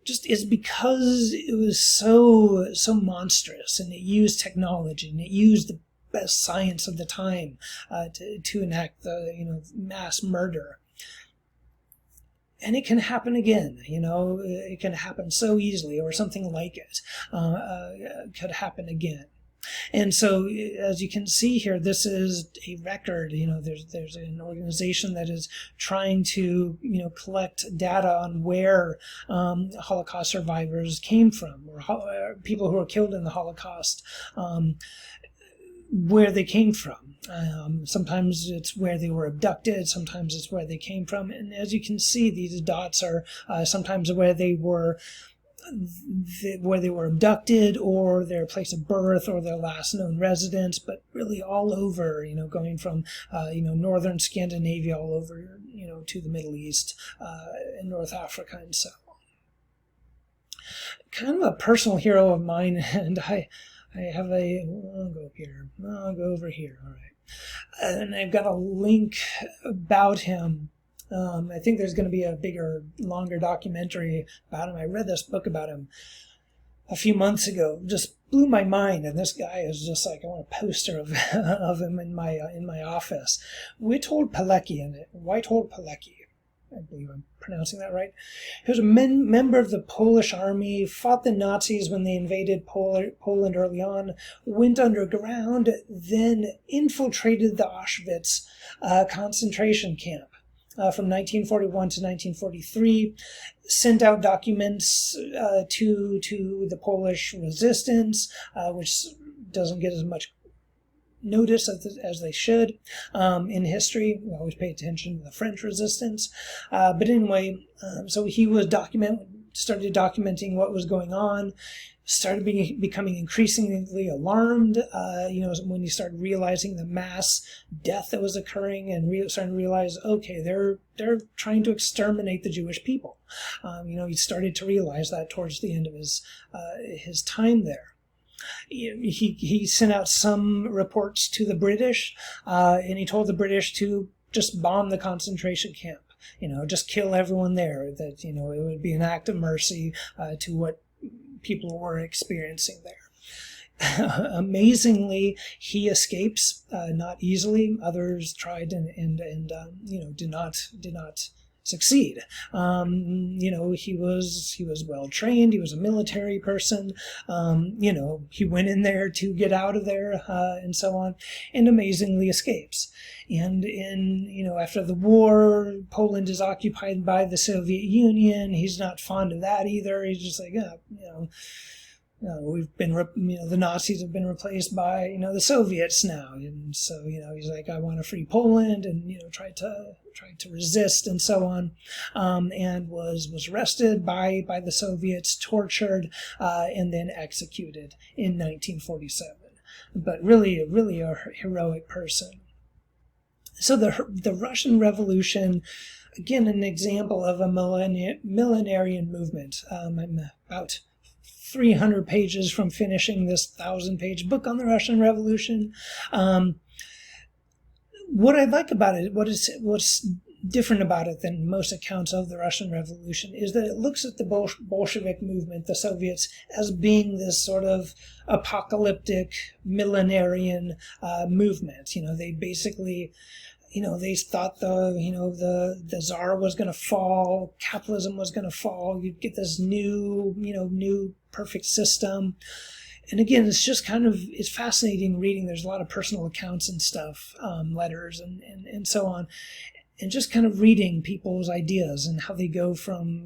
S1: just is because it was so monstrous, and it used technology, and it used the best science of the time to enact the mass murder. And it can happen again, it can happen so easily, or something like it could happen again. And so, as you can see here, this is a record. There's an organization that is trying to collect data on where Holocaust survivors came from, or people who were killed in the Holocaust, where they came from. Sometimes it's where they were abducted, sometimes it's where they came from. And as you can see, these dots are sometimes where they were abducted, or their place of birth, or their last known residence, but really all over, going from, northern Scandinavia all over, to the Middle East and North Africa and so on. Kind of a personal hero of mine, and I have I'll go up here. I'll go over here. All right. And I've got a link about him. I think there's going to be a bigger, longer documentary about him. I read this book about him a few months ago. Just blew my mind. And this guy is just like, I want a poster of him in my office. Witold Pilecki. I believe I'm pronouncing that right. He was a member of the Polish army, fought the Nazis when they invaded Poland early on, went underground, then infiltrated the Auschwitz concentration camp from 1941 to 1943, sent out documents to the Polish resistance, which doesn't get as much notice as they should in history. We always pay attention to the French resistance. But anyway, so he was started documenting what was going on, started becoming increasingly alarmed, when he started realizing the mass death that was occurring, and starting to realize, okay, they're trying to exterminate the Jewish people. He started to realize that towards the end of his time there. He sent out some reports to the British, and he told the British to just bomb the concentration camp, just kill everyone there, that, it would be an act of mercy to what people were experiencing there. Amazingly, he escapes, not easily. Others tried and did not succeed. He was well trained. He was a military person. He went in there to get out of there, and so on, and amazingly escapes. And after the war, Poland is occupied by the Soviet Union. He's not fond of that either. He's just like, we've been, the Nazis have been replaced by, the Soviets now. And so, he's like, I want to free Poland, and, tried to resist and so on, and was arrested by the Soviets, tortured, and then executed in 1947. But really a heroic person. So the Russian Revolution, again, an example of a millenarian movement. I'm about 300 pages from finishing this 1,000-page book on the Russian Revolution. What I like about it, what's different about it than most accounts of the Russian Revolution, is that it looks at the Bolshevik movement, the Soviets, as being this sort of apocalyptic millenarian movement. They basically, they thought the Tsar was going to fall, capitalism was going to fall. You'd get this new perfect system. And again, it's just it's fascinating reading. There's a lot of personal accounts and stuff, letters and so on. And just kind of reading people's ideas and how they go from,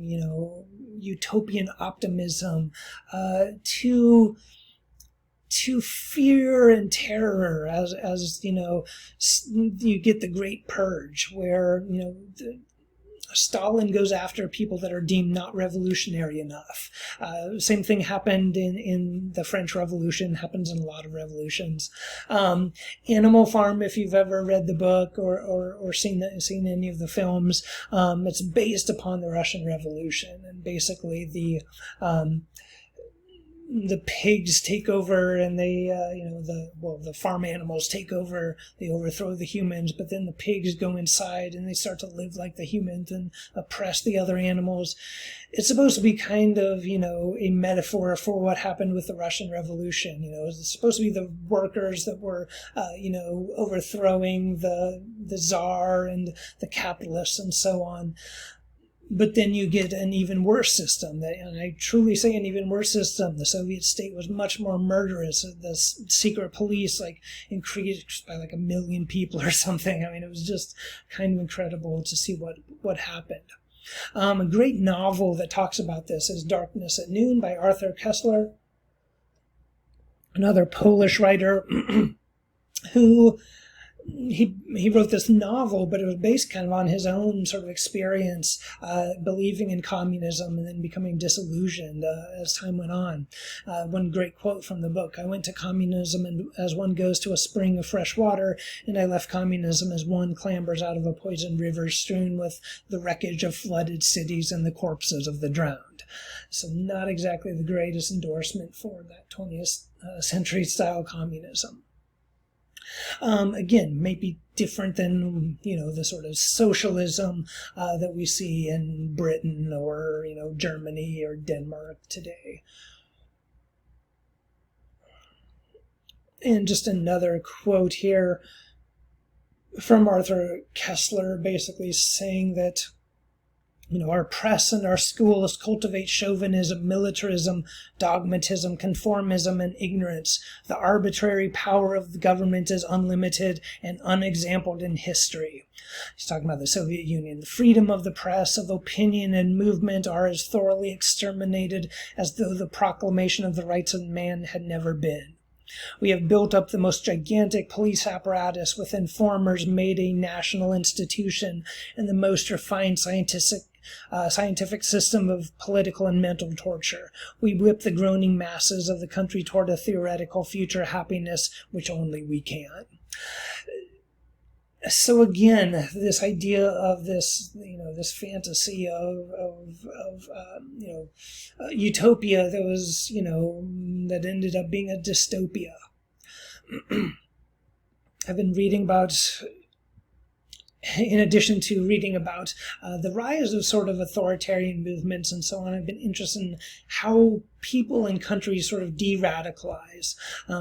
S1: utopian optimism to fear and terror as you get the Great Purge, where, Stalin goes after people that are deemed not revolutionary enough. Same thing happened in the French Revolution, happens in a lot of revolutions. Animal Farm, if you've ever read the book or seen any of the films, it's based upon the Russian Revolution, and basically the pigs take over, and they, the farm animals take over. They overthrow the humans, but then the pigs go inside and they start to live like the humans and oppress the other animals. It's supposed to be kind of, a metaphor for what happened with the Russian Revolution. It's supposed to be the workers that were, overthrowing the Tsar and the capitalists and so on. But then you get an even worse system, and I truly say an even worse system. The Soviet state was much more murderous. The secret police increased by 1 million people or something. I mean, it was just kind of incredible to see what happened. A great novel that talks about this is Darkness at Noon by Arthur Koestler, another Polish writer who he wrote this novel, but it was based kind of on his own sort of experience believing in communism and then becoming disillusioned as time went on. One great quote from the book: "I went to communism as one goes to a spring of fresh water, and I left communism as one clambers out of a poisoned river strewn with the wreckage of flooded cities and the corpses of the drowned." So not exactly the greatest endorsement for that 20th century style communism. Again, maybe different than, the sort of socialism that we see in Britain or, Germany or Denmark today. And just another quote here from Arthur Koestler, basically saying that, our press and our schools cultivate chauvinism, militarism, dogmatism, conformism, and ignorance. The arbitrary power of the government is unlimited and unexampled in history. He's talking about the Soviet Union. The freedom of the press, of opinion and movement are as thoroughly exterminated as though the proclamation of the rights of man had never been. We have built up the most gigantic police apparatus with informers made a national institution and the most refined scientific system of political and mental torture. We whip the groaning masses of the country toward a theoretical future happiness which only we can. So again, this idea of this, this fantasy of utopia that was, that ended up being a dystopia. I've been reading about, in addition to reading about the rise of sort of authoritarian movements and so on, I've been interested in how people in countries sort of de-radicalize.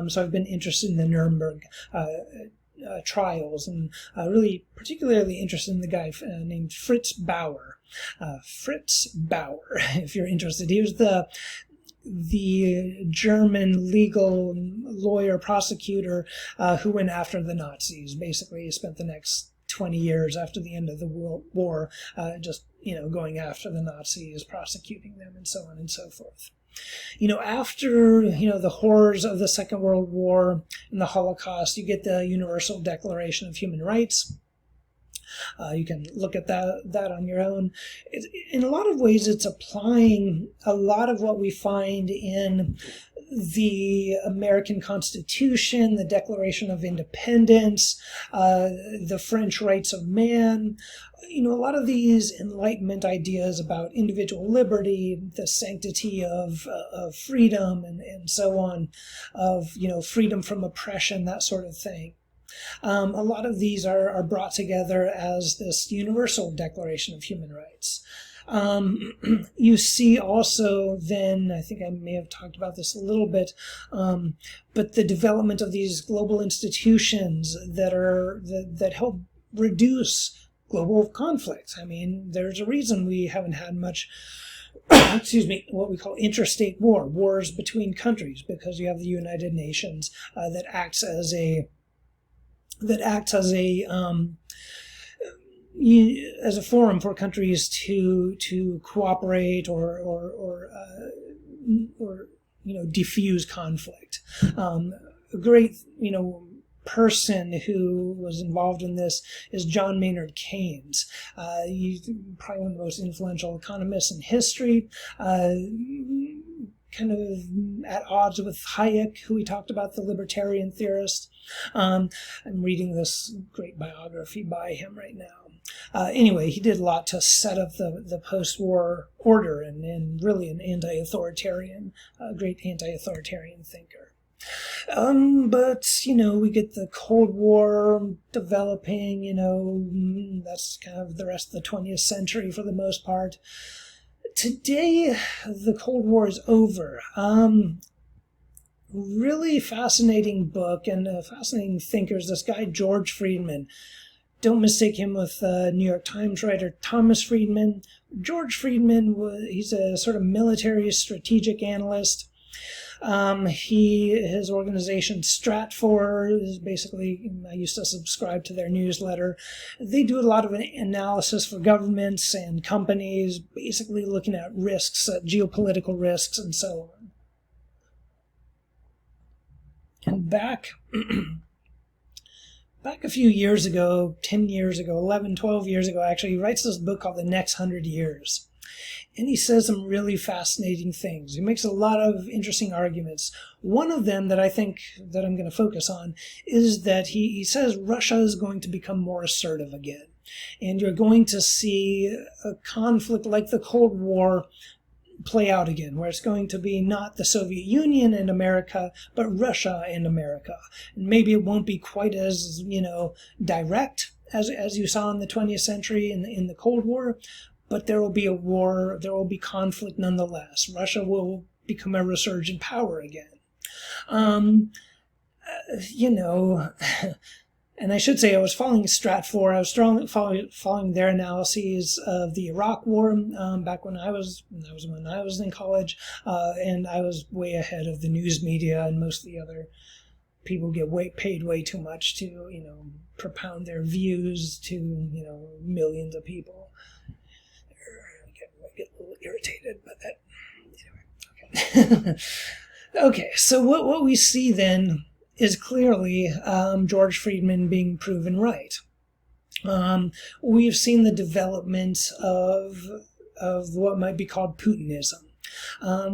S1: So I've been interested in the Nuremberg trials, and really particularly interested in the guy named Fritz Bauer. Fritz Bauer, if you're interested. He was the German legal lawyer prosecutor who went after the Nazis. Basically, he spent the next 20 years after the end of the war just going after the Nazis, prosecuting them, and so on and so forth. After, the horrors of the Second World War and the Holocaust, you get the Universal Declaration of Human Rights. You can look at that on your own. In a lot of ways, it's applying a lot of what we find in the American Constitution, the Declaration of Independence, the French Rights of Man. A lot of these Enlightenment ideas about individual liberty, the sanctity of freedom, and so on, of freedom from oppression, that sort of thing. A lot of these are brought together as this Universal Declaration of Human Rights. You see also then, I think I may have talked about this a little bit, but the development of these global institutions that help reduce global conflict. I mean, there's a reason we haven't had much what we call interstate wars between countries, because you have the United Nations that acts as a forum for countries to cooperate or diffuse conflict. A great person who was involved in this is John Maynard Keynes. He's probably one of the most influential economists in history, kind of at odds with Hayek, who we talked about, the libertarian theorist. I'm reading this great biography by him right now. Anyway, he did a lot to set up the post-war order and really an anti-authoritarian, great anti-authoritarian thinker. But, we get the Cold War developing, that's kind of the rest of the 20th century for the most part. Today, the Cold War is over. Really fascinating book and fascinating thinkers. This guy, George Friedman. Don't mistake him with New York Times writer Thomas Friedman. George Friedman, he's a sort of military strategic analyst. His organization Stratfor is basically, I used to subscribe to their newsletter. They do a lot of analysis for governments and companies, basically looking at risks, geopolitical risks, and so on. And back a few years ago, 10 years ago, 11, 12 years ago, actually, he writes this book called The Next 100 Years. And he says some really fascinating things. He makes a lot of interesting arguments. One of them that I think that I'm going to focus on is that he says Russia is going to become more assertive again. And you're going to see a conflict like the Cold War play out again, where it's going to be not the Soviet Union and America, but Russia and America. And maybe it won't be quite as, direct as you saw in the 20th century in the Cold War, but there will be a war, there will be conflict nonetheless. Russia will become a resurgent power again. And I should say I was following Stratfor. I was following their analyses of the Iraq War back when I was in college, and I was way ahead of the news media and most of the other people get paid way too much to propound their views to millions of people. I get a little irritated, but that anyway. Okay. Okay. So what we see then is clearly George Friedman being proven right. We've seen the development of what might be called Putinism.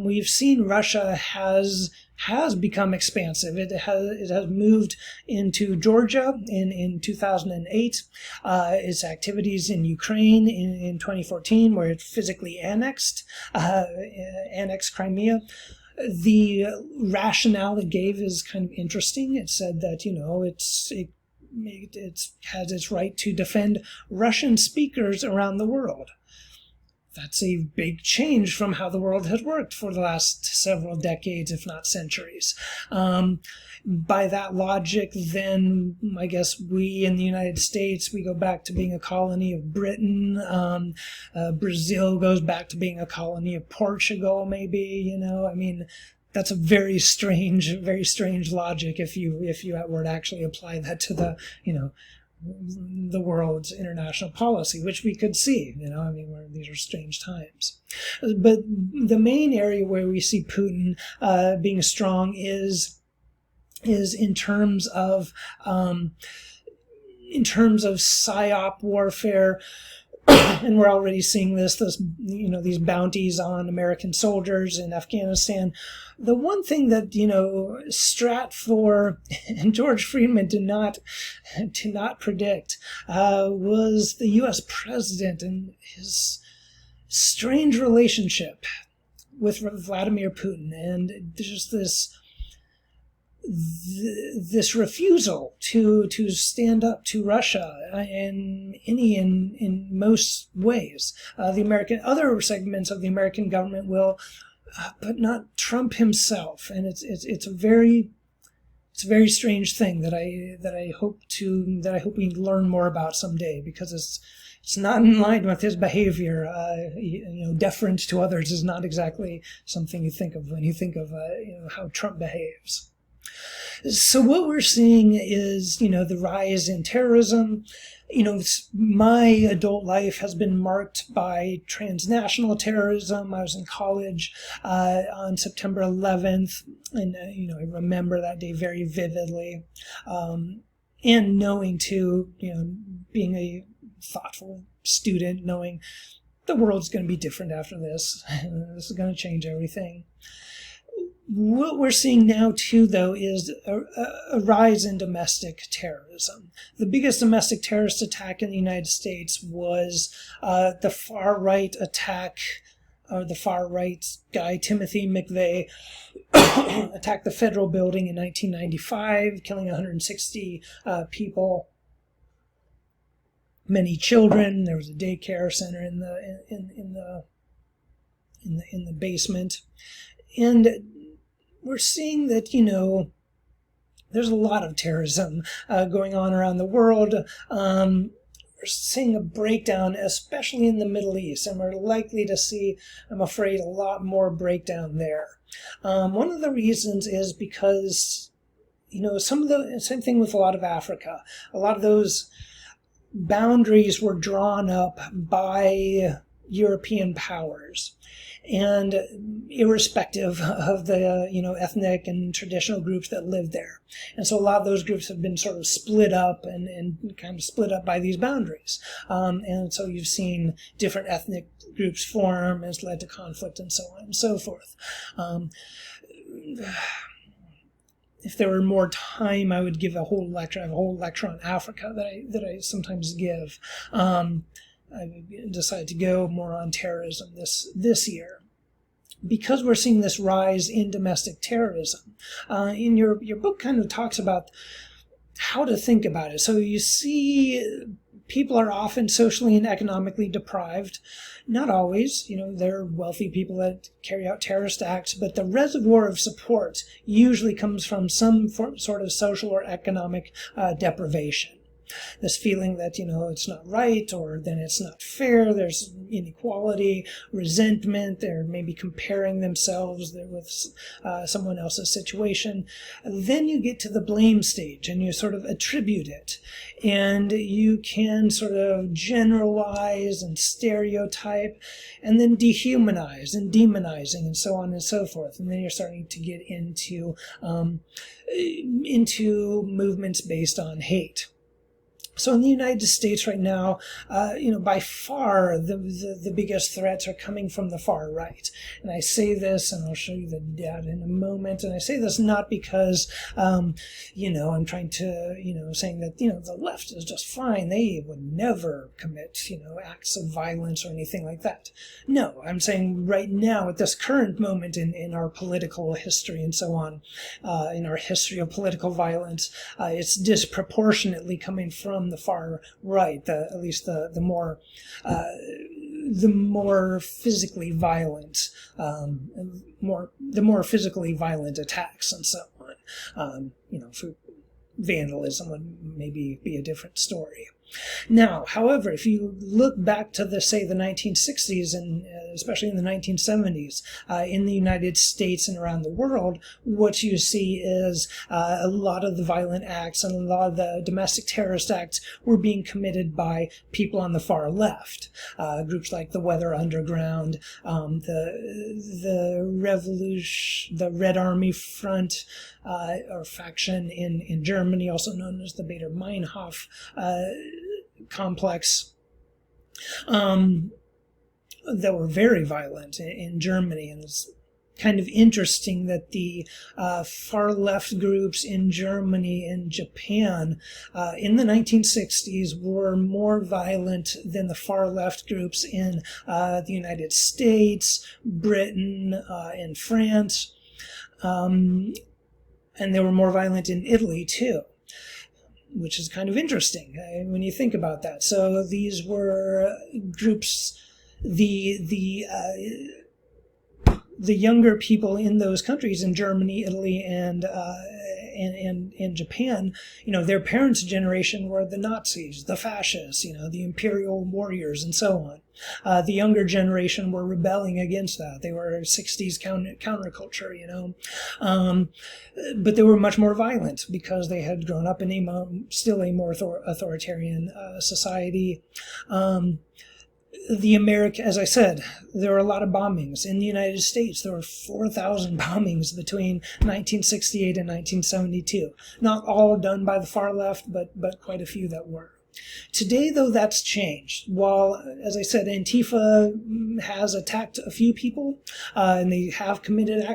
S1: We've seen Russia has become expansive. It has moved into Georgia in 2008. Its activities in Ukraine in 2014, where it physically annexed Crimea. The rationale it gave is kind of interesting. It said that it has its right to defend Russian speakers around the world. That's a big change from how the world has worked for the last several decades, if not centuries. By that logic, then I guess we in the United States, we go back to being a colony of Britain. Brazil goes back to being a colony of Portugal, maybe, that's a very strange logic if you were to actually apply that to the world's international policy, which we could see, where these are strange times. But the main area where we see Putin being strong is in terms of psyop warfare. And we're already seeing these bounties on American soldiers in Afghanistan. The one thing that, Stratfor and George Friedman did not predict was the U.S. president and his strange relationship with Vladimir Putin. And just this refusal to stand up to Russia in most ways. Other segments of the American government will, but not Trump himself. And it's a very strange thing that I hope we learn more about someday, because it's not in line with his behavior. Deference to others is not exactly something you think of when you think of how Trump behaves. So what we're seeing is, the rise in terrorism. My adult life has been marked by transnational terrorism. I was in college on September 11th, and I remember that day very vividly. And knowing too, being a thoughtful student, knowing the world's going to be different after this. This is going to change everything. What we're seeing now, too, though, is a rise in domestic terrorism. The biggest domestic terrorist attack in the United States was the far-right attack, or the far-right guy, Timothy McVeigh, attacked the federal building in 1995, killing 160 people, many children. There was a daycare center in the basement, and we're seeing that, there's a lot of terrorism going on around the world. We're seeing a breakdown, especially in the Middle East, and we're likely to see, I'm afraid, a lot more breakdown there. One of the reasons is because, same thing with a lot of Africa. A lot of those boundaries were drawn up by European powers. And irrespective of the, ethnic and traditional groups that live there. And so a lot of those groups have been sort of split up and kind of split up by these boundaries. And so you've seen different ethnic groups form, and it's led to conflict and so on and so forth. If there were more time, I would give a whole lecture. I have a whole lecture on Africa that I sometimes give. I decided to go more on terrorism this year, because we're seeing this rise in domestic terrorism. In your book kind of talks about how to think about it. So you see people are often socially and economically deprived. Not always, there are wealthy people that carry out terrorist acts, but the reservoir of support usually comes from some sort of social or economic deprivation. This feeling that, it's not right, or then it's not fair, there's inequality, resentment, they're maybe comparing themselves with someone else's situation. Then you get to the blame stage, and you sort of attribute it. And you can sort of generalize and stereotype, and then dehumanize and demonizing, and so on and so forth. And then you're starting to get into movements based on hate. So in the United States right now, by far the biggest threats are coming from the far right. And I say this, and I'll show you the data in a moment. And I say this not because, I'm trying to, saying that, the left is just fine. They would never commit, acts of violence or anything like that. No, I'm saying right now, at this current moment in our political history and so on, in our history of political violence, it's disproportionately coming from the far right, at least the more physically violent, the more physically violent attacks and so on. For vandalism would maybe be a different story. Now, however, if you look back to the 1960s, and especially in the 1970s, in the United States and around the world, what you see is a lot of the violent acts and a lot of the domestic terrorist acts were being committed by people on the far left. Groups like the Weather Underground, the Red Army Front, or faction in Germany, also known as the Baader Meinhof complex, that were very violent in Germany. And it's kind of interesting that the far left groups in Germany and Japan in the 1960s were more violent than the far left groups in the United States, Britain, and France. And they were more violent in Italy, too, which is kind of interesting when you think about that. So these were groups, the younger people in those countries, in Germany, Italy, and and Japan, their parents' generation were the Nazis, the fascists, the imperial warriors, and so on. The younger generation were rebelling against that. They were 60s counterculture, but they were much more violent because they had grown up in still a more authoritarian society. As I said, there were a lot of bombings. In the United States, there were 4,000 bombings between 1968 and 1972. Not all done by the far left, but quite a few that were. Today, though, that's changed. While, as I said, Antifa has attacked a few people, and they have committed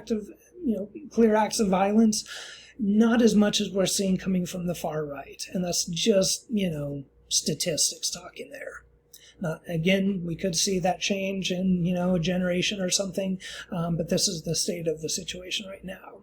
S1: clear acts of violence, not as much as we're seeing coming from the far right. And that's just, statistics talking there. Again, we could see that change in, a generation or something, but this is the state of the situation right now.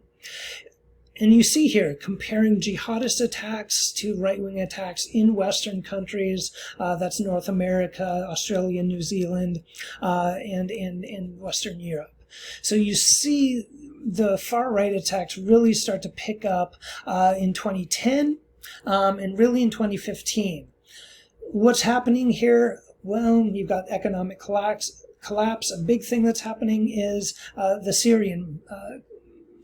S1: And you see here, comparing jihadist attacks to right-wing attacks in Western countries, that's North America, Australia, New Zealand, and in Western Europe. So you see the far-right attacks really start to pick up in 2010 and really in 2015. What's happening here? Well, you've got economic collapse. A big thing that's happening is the Syrian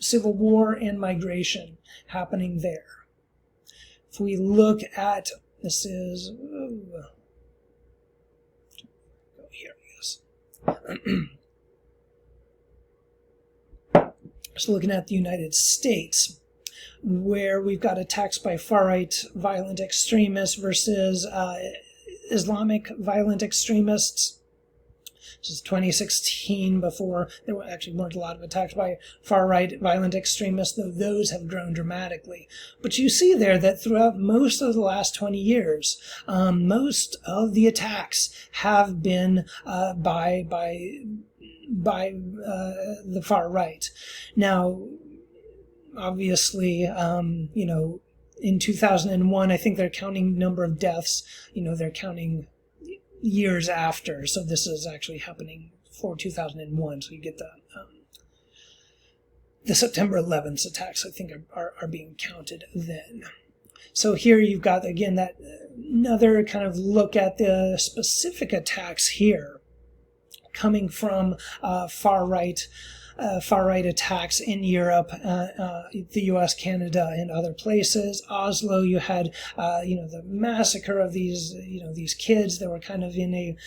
S1: civil war and migration happening there. If we look at, this is, here it is. So looking at the United States, where we've got attacks by far-right violent extremists versus Islamic violent extremists. This is 2016, before there weren't a lot of attacks by far-right violent extremists, though those have grown dramatically. But you see there that throughout most of the last 20 years, most of the attacks have been by the far right. Now, obviously, in 2001, I think they're counting number of deaths. They're counting years after. So this is actually happening for 2001. So you get the September 11th attacks, I think, are being counted then. So here you've got, again, that another kind of look at the specific attacks here coming from far-right attacks in Europe, the U.S., Canada, and other places. Oslo, you had, the massacre of these kids that were kind of in a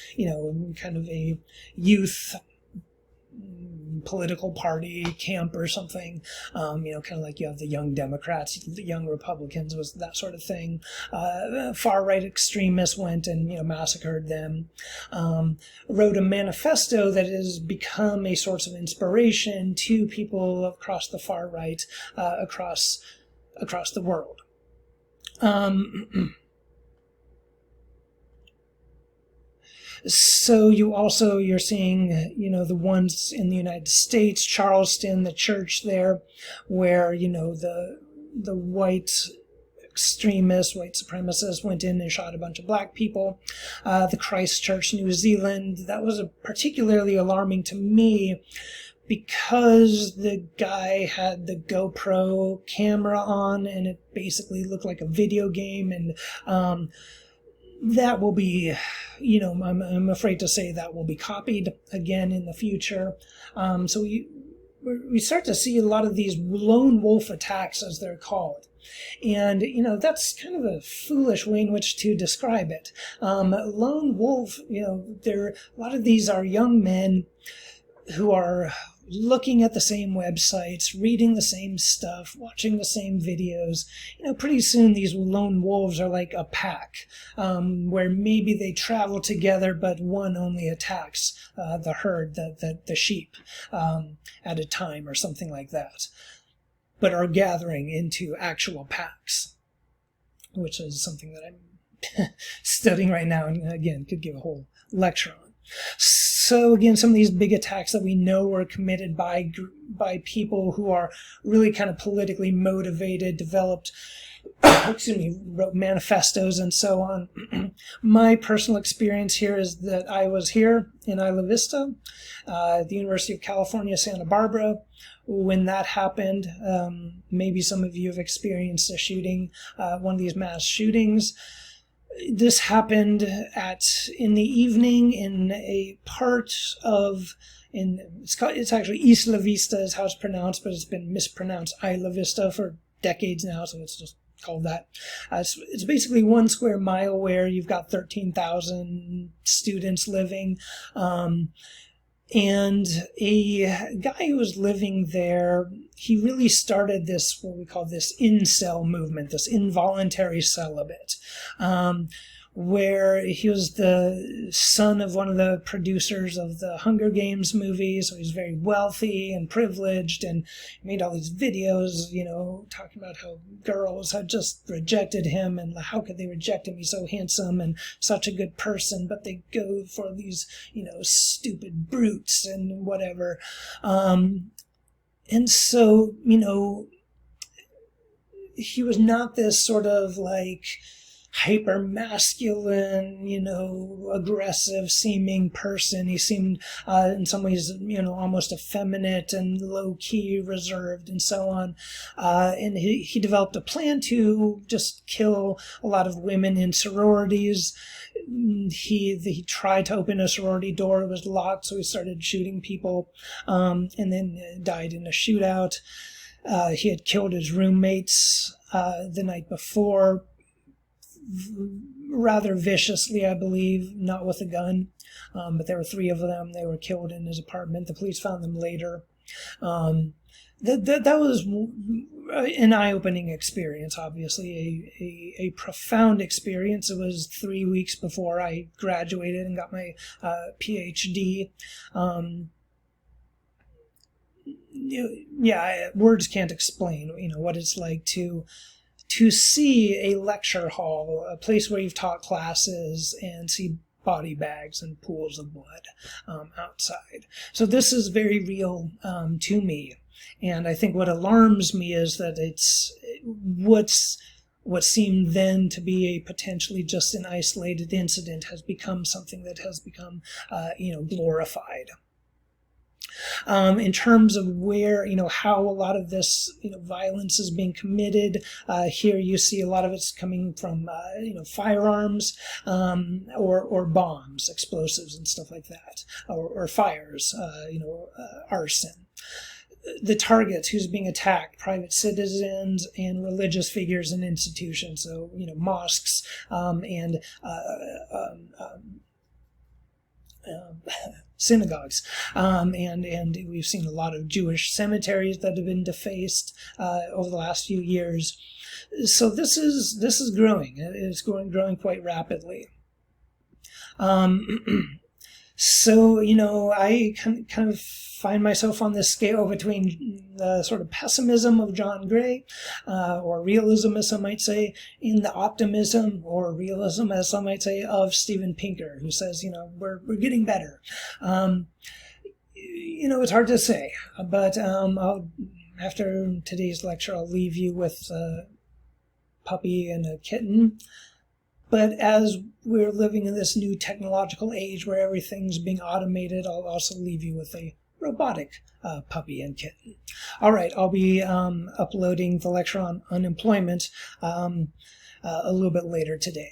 S1: youth political party camp or something, kind of like you have the Young Democrats, the Young Republicans, was that sort of thing. Far-right extremists went and, massacred them. Wrote a manifesto that has become a source of inspiration to people across the far right, across the world. So you're seeing, the ones in the United States, Charleston, the church there, where, the white extremists, white supremacists went in and shot a bunch of black people. The Christchurch, New Zealand, that was particularly alarming to me because the guy had the GoPro camera on and it basically looked like a video game, and that will be, I'm afraid to say that will be copied again in the future. So we start to see a lot of these lone wolf attacks, as they're called. And, that's kind of a foolish way in which to describe it. Lone wolf, a lot of these are young men who are looking at the same websites, reading the same stuff, watching the same videos. Pretty soon these lone wolves are like a pack, where maybe they travel together, but one only attacks the herd, the sheep, at a time or something like that, but are gathering into actual packs, which is something that I'm studying right now, and again, could give a whole lecture on. So again, some of these big attacks that we know were committed by people who are really kind of politically motivated, developed, wrote manifestos and so on. My personal experience here is that I was here in Isla Vista, at the University of California, Santa Barbara, when that happened. Maybe some of you have experienced a shooting, one of these mass shootings. This happened in the evening in a part of, it's actually Isla Vista is how it's pronounced, but it's been mispronounced Isla Vista for decades now, so it's just called that. It's basically 1 square mile where you've got 13,000 students living. And a guy who was living there, he really started this, what we call this incel movement, this involuntary celibate, where he was the son of one of the producers of the Hunger Games movie, so he's very wealthy and privileged, and made all these videos, talking about how girls had just rejected him, and how could they reject him? He's so handsome and such a good person, but they go for these, stupid brutes and whatever. And so, he was not this sort of hyper masculine, aggressive seeming person. He seemed, in some ways, almost effeminate and low key, reserved, and so on. And he developed a plan to just kill a lot of women in sororities. He tried to open a sorority door. It was locked, so he started shooting people, and then died in a shootout. He had killed his roommates the night before, rather viciously, I believe, not with a gun, but there were 3 of them. They were killed in his apartment. The police found them later. That was an eye-opening experience, obviously, a profound experience. It was 3 weeks before I graduated and got my PhD. Words can't explain, what it's like to see a lecture hall, a place where you've taught classes, and see body bags and pools of blood outside. So this is very real to me. And I think what alarms me is that what seemed then to be a potentially just an isolated incident has become something that has become, glorified. In terms of where, how a lot of this, violence is being committed. Here you see a lot of it's coming from, firearms, or bombs, explosives and stuff like that, or fires, arson. The targets, who's being attacked, private citizens and religious figures and institutions. So, mosques, and, synagogues, and we've seen a lot of Jewish cemeteries that have been defaced over the last few years. So this is growing. It's growing quite rapidly. So I kind of find myself on this scale between the sort of pessimism of John Gray, or realism, as some might say, and the optimism or realism, as some might say, of Steven Pinker, who says, we're getting better. It's hard to say, but after today's lecture, I'll leave you with a puppy and a kitten. But as we're living in this new technological age where everything's being automated, I'll also leave you with a robotic puppy and kitten. All right, I'll be uploading the lecture on unemployment a little bit later today.